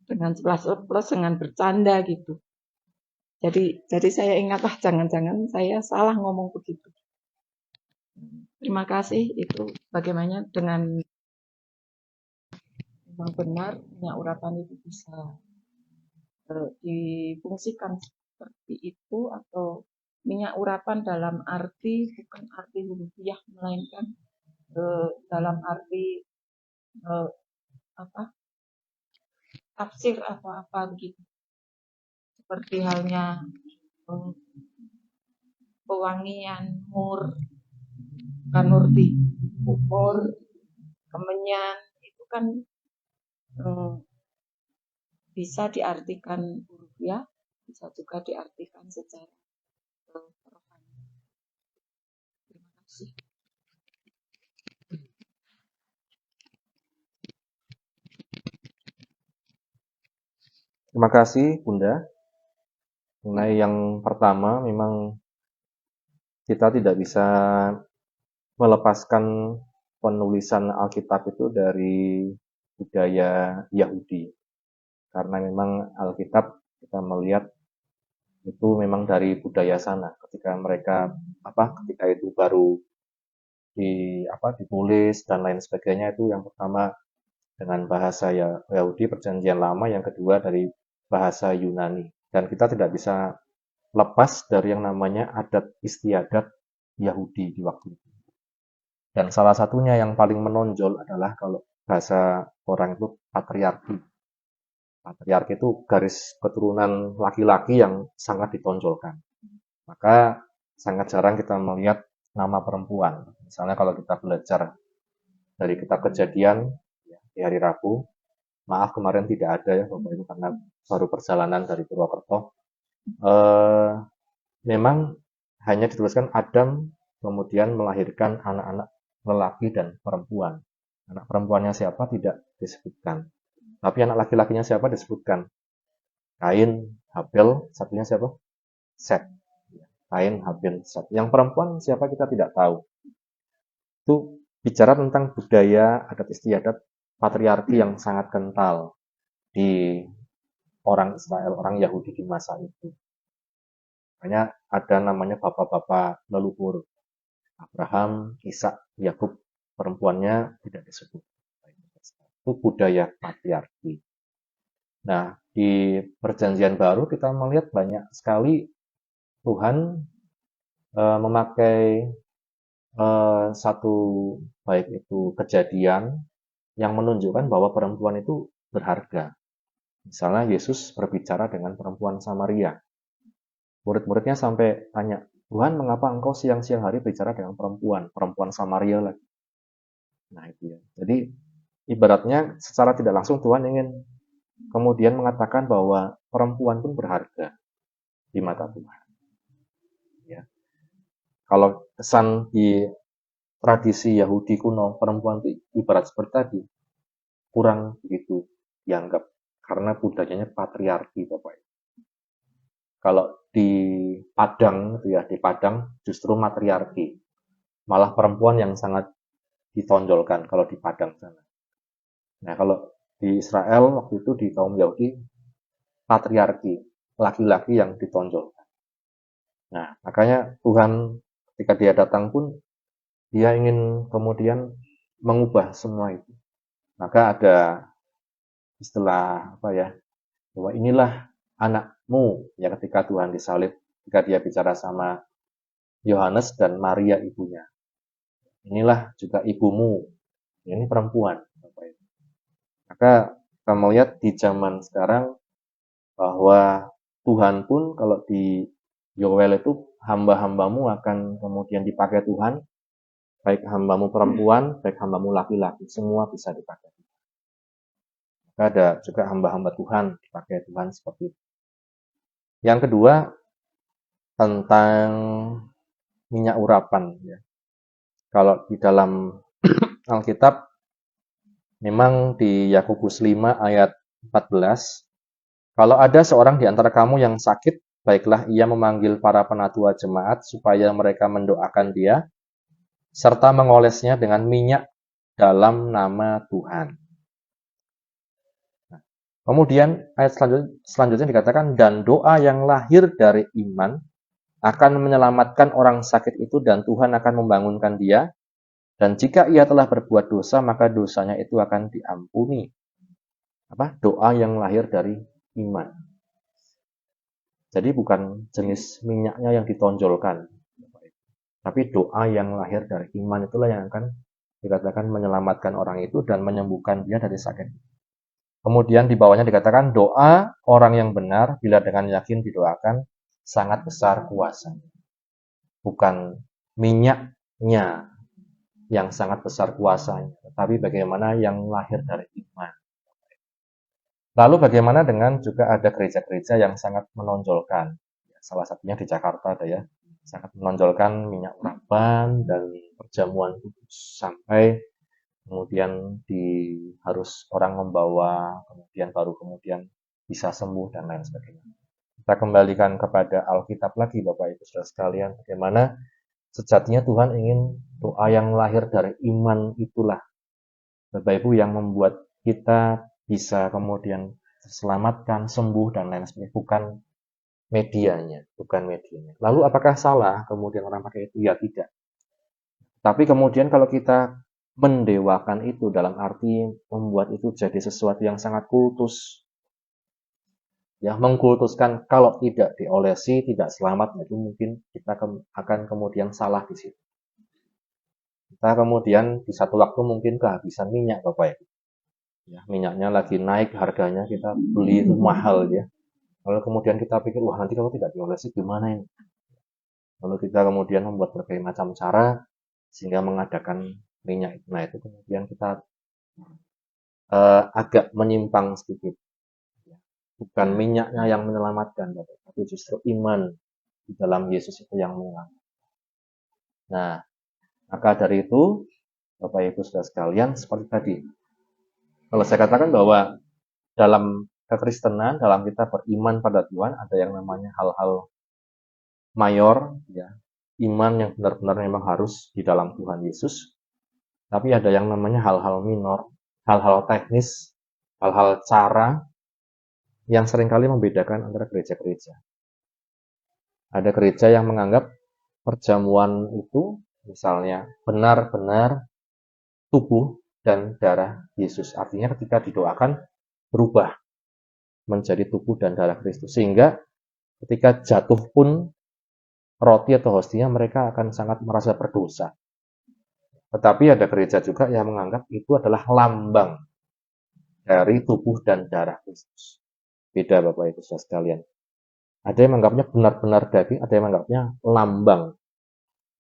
ceplas-ceplos, dengan bercanda gitu. Jadi saya ingatlah jangan-jangan saya salah ngomong begitu. Terima kasih. Itu bagaimana dengan memang benar minyak urapan itu bisa difungsikan seperti itu, atau minyak urapan dalam arti bukan arti rupiah, melainkan dalam arti tafsir atau apa begitu, seperti halnya pewangian, mur, kanurti, kupur, kemenyan, itu kan bisa diartikan rupiah, bisa juga diartikan secara rohani. Terima kasih. Terima kasih Bunda. Mengenai yang pertama, memang kita tidak bisa melepaskan penulisan Alkitab itu dari budaya Yahudi. Karena memang Alkitab kita melihat itu memang dari budaya sana. Ketika ketika itu baru ditulis dan lain sebagainya, itu yang pertama dengan bahasa Yahudi Perjanjian Lama, yang kedua dari bahasa Yunani. Dan kita tidak bisa lepas dari yang namanya adat istiadat Yahudi di waktu itu. Dan salah satunya yang paling menonjol adalah kalau bahasa orang itu patriarki. Patriarki itu garis keturunan laki-laki yang sangat ditonjolkan. Maka sangat jarang kita melihat nama perempuan. Misalnya kalau kita belajar dari kitab Kejadian ya, di hari Rabu, maaf kemarin tidak ada ya Bapak Ibu karena baru perjalanan dari Purwokerto. Memang hanya dituliskan Adam kemudian melahirkan anak-anak lelaki dan perempuan. Anak perempuannya siapa tidak disebutkan. Tapi anak laki-lakinya siapa disebutkan. Kain, Habel, satunya siapa? Set. Kain, Habel, Set. Yang perempuan siapa kita tidak tahu. Itu bicara tentang budaya, adat istiadat, patriarki yang sangat kental di orang Israel, orang Yahudi di masa itu. Makanya ada namanya bapak-bapak leluhur. Abraham, Ishak, Yakub, perempuannya tidak disebut. Itu budaya patriarki. Nah, di perjanjian baru kita melihat banyak sekali Tuhan memakai satu baik itu kejadian yang menunjukkan bahwa perempuan itu berharga. Misalnya Yesus berbicara dengan perempuan Samaria. Murid-muridnya sampai tanya, Tuhan mengapa engkau siang-siang hari bicara dengan perempuan Samaria lagi. Nah itu ya. Jadi ibaratnya secara tidak langsung Tuhan ingin kemudian mengatakan bahwa perempuan pun berharga di mata Tuhan. Ya. Kalau kesan di tradisi Yahudi kuno, perempuan itu ibarat seperti tadi, kurang begitu dianggap karena budayanya patriarki Bapak. Kalau di Padang itu ya, di Padang justru matriarki. Malah perempuan yang sangat ditonjolkan kalau di Padang sana. Nah, kalau di Israel waktu itu di kaum Yahudi patriarki, laki-laki yang ditonjolkan. Nah, makanya Tuhan ketika dia datang pun dia ingin kemudian mengubah semua itu. Maka ada istilah apa ya? Bahwa inilah anakmu ya ketika Tuhan disalib, ketika dia bicara sama Yohanes dan Maria ibunya. Inilah juga ibumu. Ini perempuan. Maka kita melihat di zaman sekarang bahwa Tuhan pun kalau di Yoel itu hamba-hambamu akan kemudian dipakai Tuhan, baik hambamu perempuan, baik hambamu laki-laki, semua bisa dipakai. Maka ada juga hamba-hamba Tuhan dipakai Tuhan seperti itu. Yang kedua tentang minyak urapan ya. Kalau di dalam Alkitab memang di Yakobus 5 ayat 14, kalau ada seorang di antara kamu yang sakit, baiklah ia memanggil para penatua jemaat supaya mereka mendoakan dia, serta mengolesnya dengan minyak dalam nama Tuhan. Kemudian ayat selanjutnya dikatakan, dan doa yang lahir dari iman akan menyelamatkan orang sakit itu dan Tuhan akan membangunkan dia. Dan jika ia telah berbuat dosa, maka dosanya itu akan diampuni. Doa yang lahir dari iman. Jadi bukan jenis minyaknya yang ditonjolkan. Tapi doa yang lahir dari iman itulah yang akan dikatakan menyelamatkan orang itu dan menyembuhkan dia dari sakit. Kemudian di bawahnya dikatakan doa orang yang benar bila dengan yakin didoakan sangat besar kuasanya. Bukan minyaknya yang sangat besar kuasanya, tetapi bagaimana yang lahir dari iman. Lalu bagaimana dengan juga ada gereja-gereja yang sangat menonjolkan. Salah satunya di Jakarta ada ya, sangat menonjolkan minyak urapan dan perjamuan kudus sampai kemudian harus orang membawa, kemudian bisa sembuh dan lain sebagainya. Kita kembalikan kepada Alkitab lagi Bapak Ibu Saudara sekalian, bagaimana sejatinya Tuhan ingin doa yang lahir dari iman itulah Bapak Ibu yang membuat kita bisa kemudian terselamatkan, sembuh dan lain sebagainya, bukan medianya. Lalu apakah salah kemudian orang pakai itu? Ya tidak. Tapi kemudian kalau kita mendewakan itu dalam arti membuat itu jadi sesuatu yang sangat kultus, ya mengkultuskan kalau tidak diolesi tidak selamat, itu mungkin kita akan kemudian salah di situ. Kita kemudian di satu waktu mungkin kehabisan minyak Bapak Ibu. Ya, minyaknya lagi naik harganya, kita beli itu mahal ya. Lalu kemudian kita pikir, wah nanti kalau tidak diolesi gimana ini? Lalu kita kemudian membuat berbagai macam cara sehingga mengadakan minyak itu. Nah itu kemudian kita agak menyimpang sedikit. Bukan minyaknya yang menyelamatkan, tapi justru iman di dalam Yesus itu yang menyelamatkan. Nah, maka dari itu, Bapak Ibu Saudara sekalian, seperti tadi, kalau saya katakan bahwa dalam kekristenan, dalam kita beriman pada Tuhan, ada yang namanya hal-hal mayor, ya, iman yang benar-benar memang harus di dalam Tuhan Yesus. Tapi ada yang namanya hal-hal minor, hal-hal teknis, hal-hal cara yang seringkali membedakan antara gereja-gereja. Ada gereja yang menganggap perjamuan itu misalnya benar-benar tubuh dan darah Yesus. Artinya ketika didoakan berubah menjadi tubuh dan darah Kristus. Sehingga ketika jatuh pun roti atau hostinya mereka akan sangat merasa berdosa. Tetapi ada gereja juga yang menganggap itu adalah lambang dari tubuh dan darah Kristus. Beda Bapak Ibu Saudara sekalian. Ada yang menganggapnya benar-benar daging, ada yang menganggapnya lambang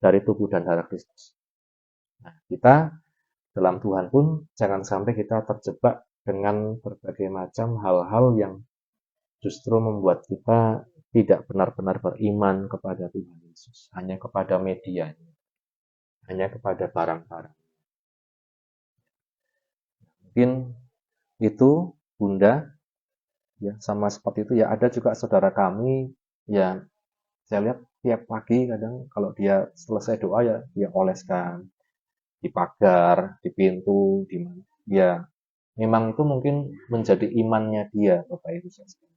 dari tubuh dan darah Kristus. Nah, kita dalam Tuhan pun jangan sampai kita terjebak dengan berbagai macam hal-hal yang justru membuat kita tidak benar-benar beriman kepada Tuhan Yesus, hanya kepada medianya, hanya kepada barang-barang. Mungkin itu Bunda, ya sama seperti itu ya. Ada juga saudara kami yang saya lihat tiap pagi kadang kalau dia selesai doa ya dia oleskan di pagar, di pintu, di mana. Ya, memang itu mungkin menjadi imannya dia, Bapak Ibu sekalian.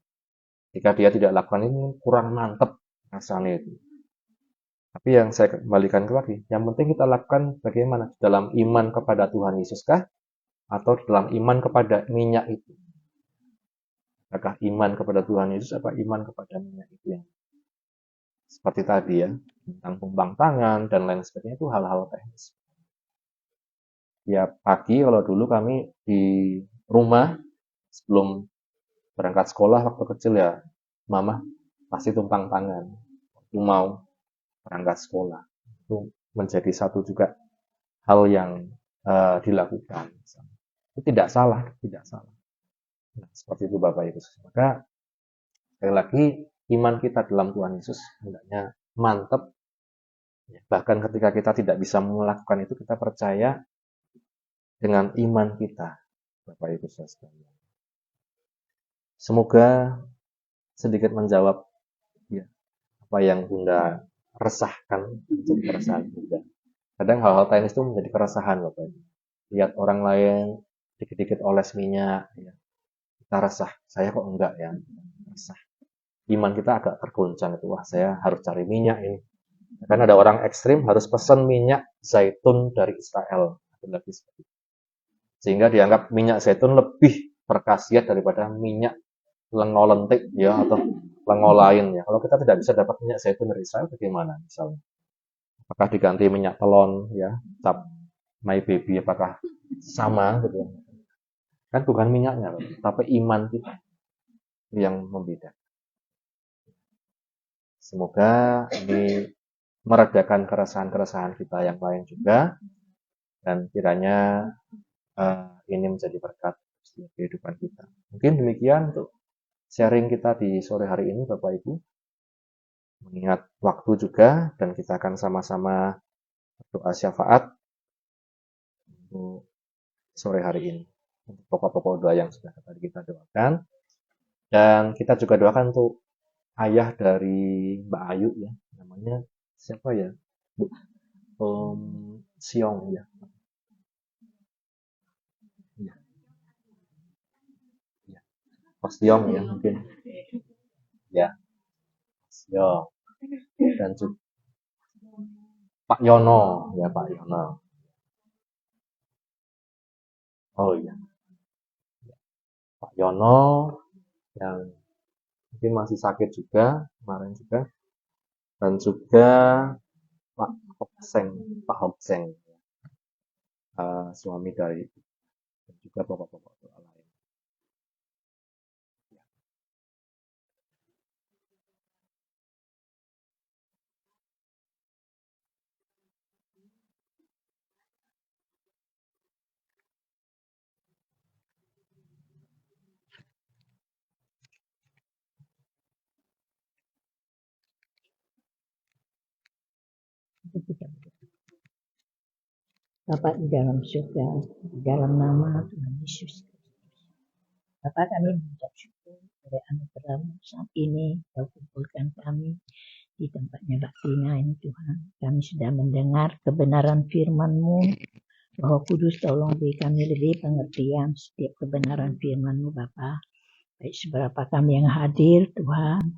Jika dia tidak lakukan ini kurang mantap rasanya itu. Tapi yang saya kembalikan lagi, yang penting kita lakukan bagaimana dalam iman kepada Tuhan Yesus kah atau dalam iman kepada minyak itu. Apakah iman kepada Tuhan Yesus apa iman kepada minyak itu yang seperti tadi ya, tentang tumpang tangan dan lain sebagainya itu hal-hal teknis. Ya pagi kalau dulu kami di rumah sebelum berangkat sekolah waktu kecil ya, mama pasti tumpang tangan waktu mau berangkat sekolah. Itu menjadi satu juga hal yang dilakukan. Itu tidak salah, tidak salah. Nah, seperti itu Bapak Ibu. Maka sekali lagi iman kita dalam Tuhan Yesus hendaknya mantap. Bahkan ketika kita tidak bisa melakukan itu, kita percaya dengan iman kita, Bapak Ibu sekalian. Semoga sedikit menjawab ya, apa yang Bunda resahkan menjadi keresahan Bunda. Kadang hal-hal teknis itu menjadi keresahan Bapak Ibu. Lihat orang lain dikit-dikit oles minyak, ya. Kita resah. Saya kok enggak ya? Resah. Iman kita agak tergoncang itu. Wah, saya harus cari minyak ini. Kan ada orang ekstrim harus pesan minyak zaitun dari Israel. Lagi seperti itu. Sehingga dianggap minyak zaitun lebih berkhasiat daripada minyak lengo lentik ya atau lengo lain ya. Kalau kita tidak bisa dapat minyak zaitun dari Israel bagaimana misalnya? Apakah diganti minyak telon ya, cap my baby apakah sama gitu? Kan bukan minyaknya, tapi iman kita yang membedakan. Semoga ini meredakan keresahan-keresahan kita yang lain juga dan kiranya ini menjadi berkat di kehidupan kita. Mungkin demikian untuk sharing kita di sore hari ini Bapak Ibu. Mengingat waktu juga dan kita akan sama-sama berdoa syafaat untuk sore hari ini. Untuk pokok-pokok doa yang sudah tadi kita doakan. Dan kita juga doakan untuk ayah dari Mbak Ayu ya. Namanya siapa ya? Bu Siong ya. Pak Siong ya mungkin ya Siong dan juga Pak Yono ya Pak Yono oh iya Pak Yono yang mungkin masih sakit juga kemarin juga dan juga Pak Hokseng suami dari dan juga bapak-bapak Ketika Bapa di dalam surga, di dalam nama Tuhan Yesus. Bapa, kami mengucap syukur pada anugerah-Mu saat ini Kau kumpulkan kami di tempatnya Mbak Tina ini Tuhan. Kami sudah mendengar kebenaran firman-Mu. Roh Kudus tolong beri kami lebih pengertian setiap kebenaran firman-Mu Bapa. Baik seberapa kami yang hadir Tuhan.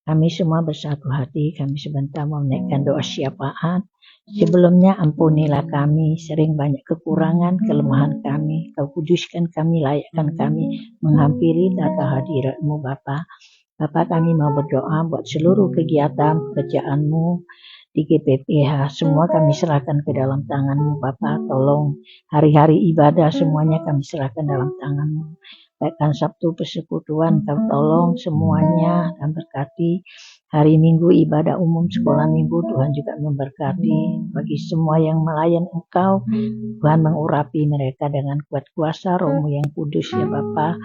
Kami semua bersatu hati, kami sebentar mau menaikkan doa syafaat. Sebelumnya ampunilah kami, sering banyak kekurangan, kelemahan kami. Kau kuduskan kami, layakkan kami menghampiri data hadirat-Mu Bapa. Bapa, kami mau berdoa buat seluruh kegiatan pekerjaan-Mu di GPPH. Semua kami serahkan ke dalam tangan-Mu Bapa. Tolong hari-hari ibadah semuanya kami serahkan dalam tangan-Mu. Baikkan Sabtu persekutuan, Kau tolong semuanya dan berkati. Hari Minggu ibadah umum sekolah Minggu, Tuhan juga memberkati. Bagi semua yang melayan Engkau, Tuhan mengurapi mereka dengan kuat kuasa Roh-Mu yang kudus ya Bapa.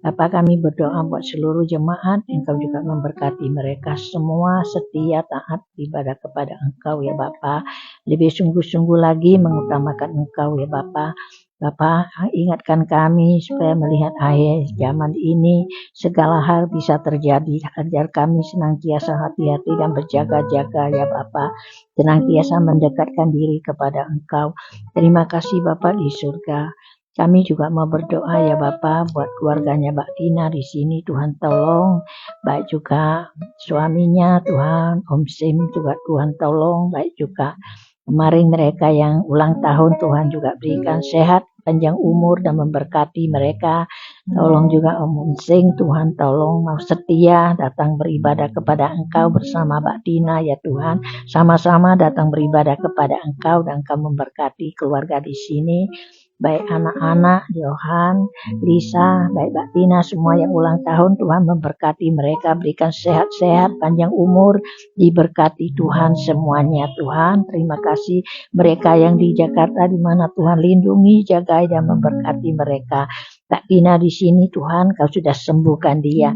Bapa, kami berdoa buat seluruh jemaat, Engkau juga memberkati mereka semua setia taat ibadah kepada Engkau ya Bapa. Lebih sungguh-sungguh lagi mengutamakan Engkau ya Bapa. Bapa, ingatkan kami supaya melihat akhir zaman ini segala hal bisa terjadi. Ajar kami senantiasa hati-hati dan berjaga-jaga ya Bapa. Senantiasa mendekatkan diri kepada Engkau. Terima kasih Bapa di surga. Kami juga mau berdoa ya Bapa buat keluarganya Mbak Tina di sini. Tuhan tolong. Baik juga suaminya Tuhan, Om Sim juga Tuhan tolong. Baik juga kemarin mereka yang ulang tahun, Tuhan juga berikan sehat, panjang umur dan memberkati mereka. Tolong juga Om Unsing, Tuhan tolong mau setia datang beribadah kepada Engkau bersama Mbak Tina ya Tuhan. Sama-sama datang beribadah kepada Engkau dan Engkau memberkati keluarga di sini. Baik anak-anak, Johan, Lisa, baik Mbak Tina, semua yang ulang tahun, Tuhan memberkati mereka, berikan sehat-sehat, panjang umur, diberkati Tuhan semuanya Tuhan. Terima kasih mereka yang di Jakarta, di mana Tuhan lindungi, jagai dan memberkati mereka. Mbak Tina di sini Tuhan, Kau sudah sembuhkan dia.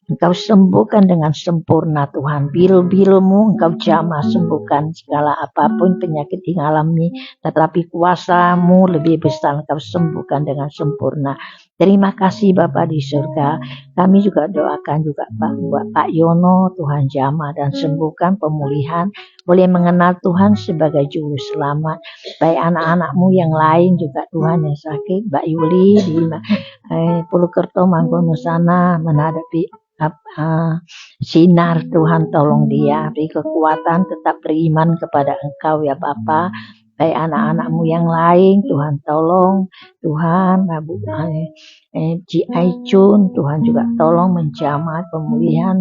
Engkau sembuhkan dengan sempurna Tuhan. Bilu-bilumu Engkau jamah sembuhkan segala apapun penyakit yang alami. Tetapi kuasa-Mu lebih besar, Engkau sembuhkan dengan sempurna. Terima kasih Bapa di surga. Kami juga doakan juga buat Pak Yono, Tuhan jamah dan sembuhkan pemulihan. Boleh mengenal Tuhan sebagai juru selamat. Baik anak-anak-Mu yang lain juga Tuhan yang sakit. Mbak Yuli di Purwokerto, Mangkono sana menghadapi sinar, Tuhan tolong dia, beri kekuatan, tetap beriman kepada Engkau ya Bapa. Baik anak-anak-Mu yang lain, Tuhan tolong, Tuhan Bu Ji Aicun, Tuhan juga tolong menjamah pemulihan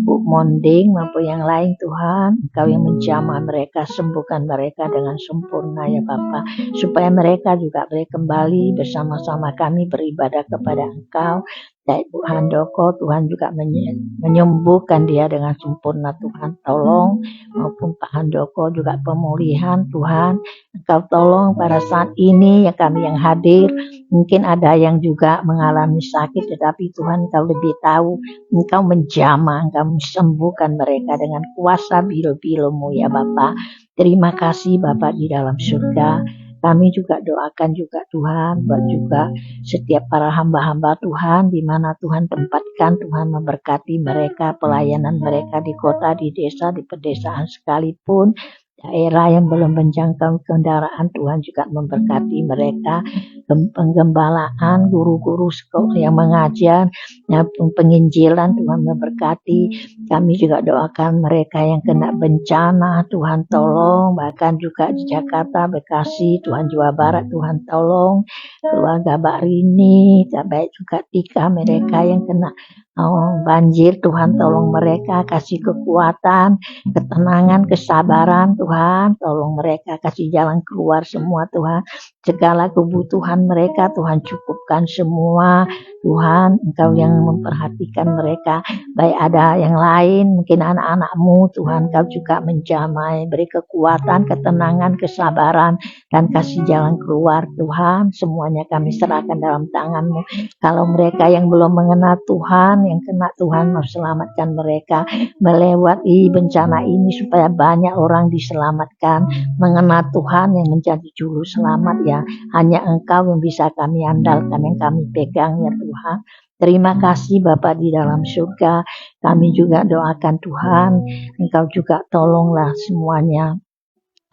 Bu Monding maupun yang lain Tuhan. Engkau yang menjamah mereka, sembuhkan mereka dengan sempurna ya Bapa, supaya mereka juga boleh kembali bersama-sama kami beribadah kepada Engkau. Baik Bu Handoko, Tuhan juga menyembuhkan dia dengan sempurna Tuhan tolong, maupun Pak Handoko juga pemulihan Tuhan. Engkau tolong pada saat ini ya kami yang hadir, mungkin ada yang juga mengalami sakit, tetapi Tuhan Engkau lebih tahu. Engkau menjamah, Engkau sembuhkan mereka dengan kuasa bilu-bilu-Mu ya Bapa. Terima kasih Bapa di dalam surga. Kami juga doakan juga Tuhan buat juga setiap para hamba-hamba Tuhan di mana Tuhan tempatkan, Tuhan memberkati mereka, pelayanan mereka di kota, di desa, di pedesaan sekalipun. Daerah yang belum menjangkau kendaraan, Tuhan juga memberkati mereka. Penggembalaan, guru-guru sekolah yang mengajar, penginjilan, Tuhan memberkati. Kami juga doakan mereka yang kena bencana, Tuhan tolong. Bahkan juga di Jakarta, Bekasi, Tuhan Jawa Barat, Tuhan tolong. Keluarga Mbak Rini, baik juga Tika, mereka yang kena banjir, Tuhan tolong mereka, kasih kekuatan, ketenangan, kesabaran Tuhan, tolong mereka, kasih jalan keluar semua Tuhan, segala kebutuhan mereka Tuhan cukupkan semua Tuhan. Engkau yang memperhatikan mereka, baik ada yang lain mungkin anak-anak-Mu Tuhan, Kau juga menjamai, beri kekuatan, ketenangan, kesabaran dan kasih jalan keluar Tuhan. Semuanya kami serahkan dalam tangan-Mu. Kalau mereka yang belum mengenal Tuhan, Tuhan yang kena, Tuhan mau selamatkan mereka melewati bencana ini supaya banyak orang diselamatkan, mengenal Tuhan yang menjadi juru selamat ya. Hanya Engkau yang bisa kami andalkan, yang kami pegang ya Tuhan. Terima kasih Bapa di dalam surga. Kami juga doakan Tuhan, Engkau juga tolonglah semuanya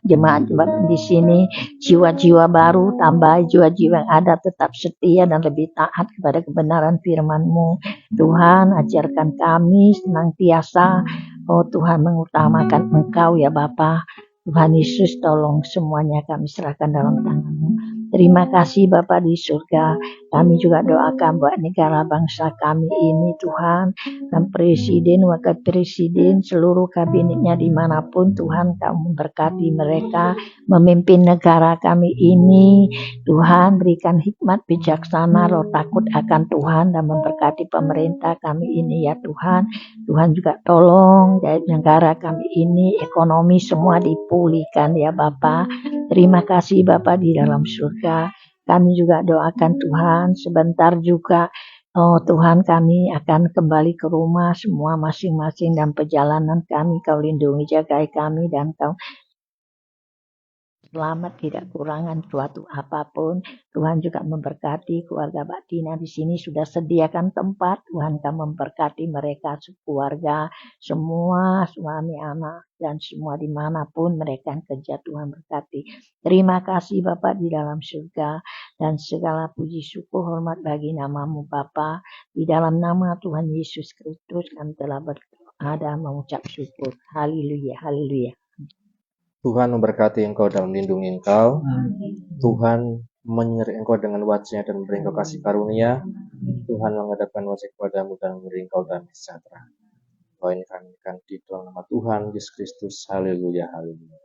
jemaat-jemaat di sini, jiwa-jiwa baru, tambah jiwa-jiwa yang ada tetap setia dan lebih taat kepada kebenaran firman-Mu. Tuhan, ajarkan kami senantiasa, oh Tuhan, mengutamakan Engkau ya Bapa. Tuhan Yesus, tolong semuanya kami serahkan dalam tangan-Mu. Terima kasih Bapa di surga. Kami juga doakan buat negara bangsa kami ini Tuhan, dan presiden, wakil presiden, seluruh kabinetnya dimanapun Tuhan, Kamu memberkati mereka memimpin negara kami ini. Tuhan, berikan hikmat bijaksana, roh takut akan Tuhan, dan memberkati pemerintah kami ini ya Tuhan. Tuhan juga tolong dari negara kami ini, ekonomi semua dipulihkan ya Bapa. Terima kasih Bapa di dalam surga. Kami juga doakan Tuhan sebentar juga, oh Tuhan, kami akan kembali ke rumah semua masing-masing, dan perjalanan kami Kau lindungi, jagai kami, dan Kau selamat, tidak kurangan suatu apapun. Tuhan juga memberkati keluarga Mbak Tina di sini, sudah sediakan tempat. Tuhan Kau memberkati mereka sekeluarga, semua suami anak dan semua dimanapun mereka yang kerja, Tuhan berkati. Terima kasih Bapa di dalam surga, dan segala puji syukur hormat bagi nama-Mu Bapa. Di dalam nama Tuhan Yesus Kristus kami telah berdoa dan mengucap syukur. Haleluya, haleluya. Tuhan memberkati engkau dan melindungi engkau. Tuhan menyertai engkau dengan wajah dan memberi engkau kasih karunia. Tuhan menghadapkan wajah kepadamu dan memberi engkau damai sejahtera. Kau ini kami akan di dalam nama Tuhan Yesus Kristus. Haleluya, haleluya.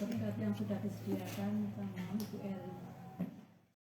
Berkat yang sudah disediakan sama Ibu Eri.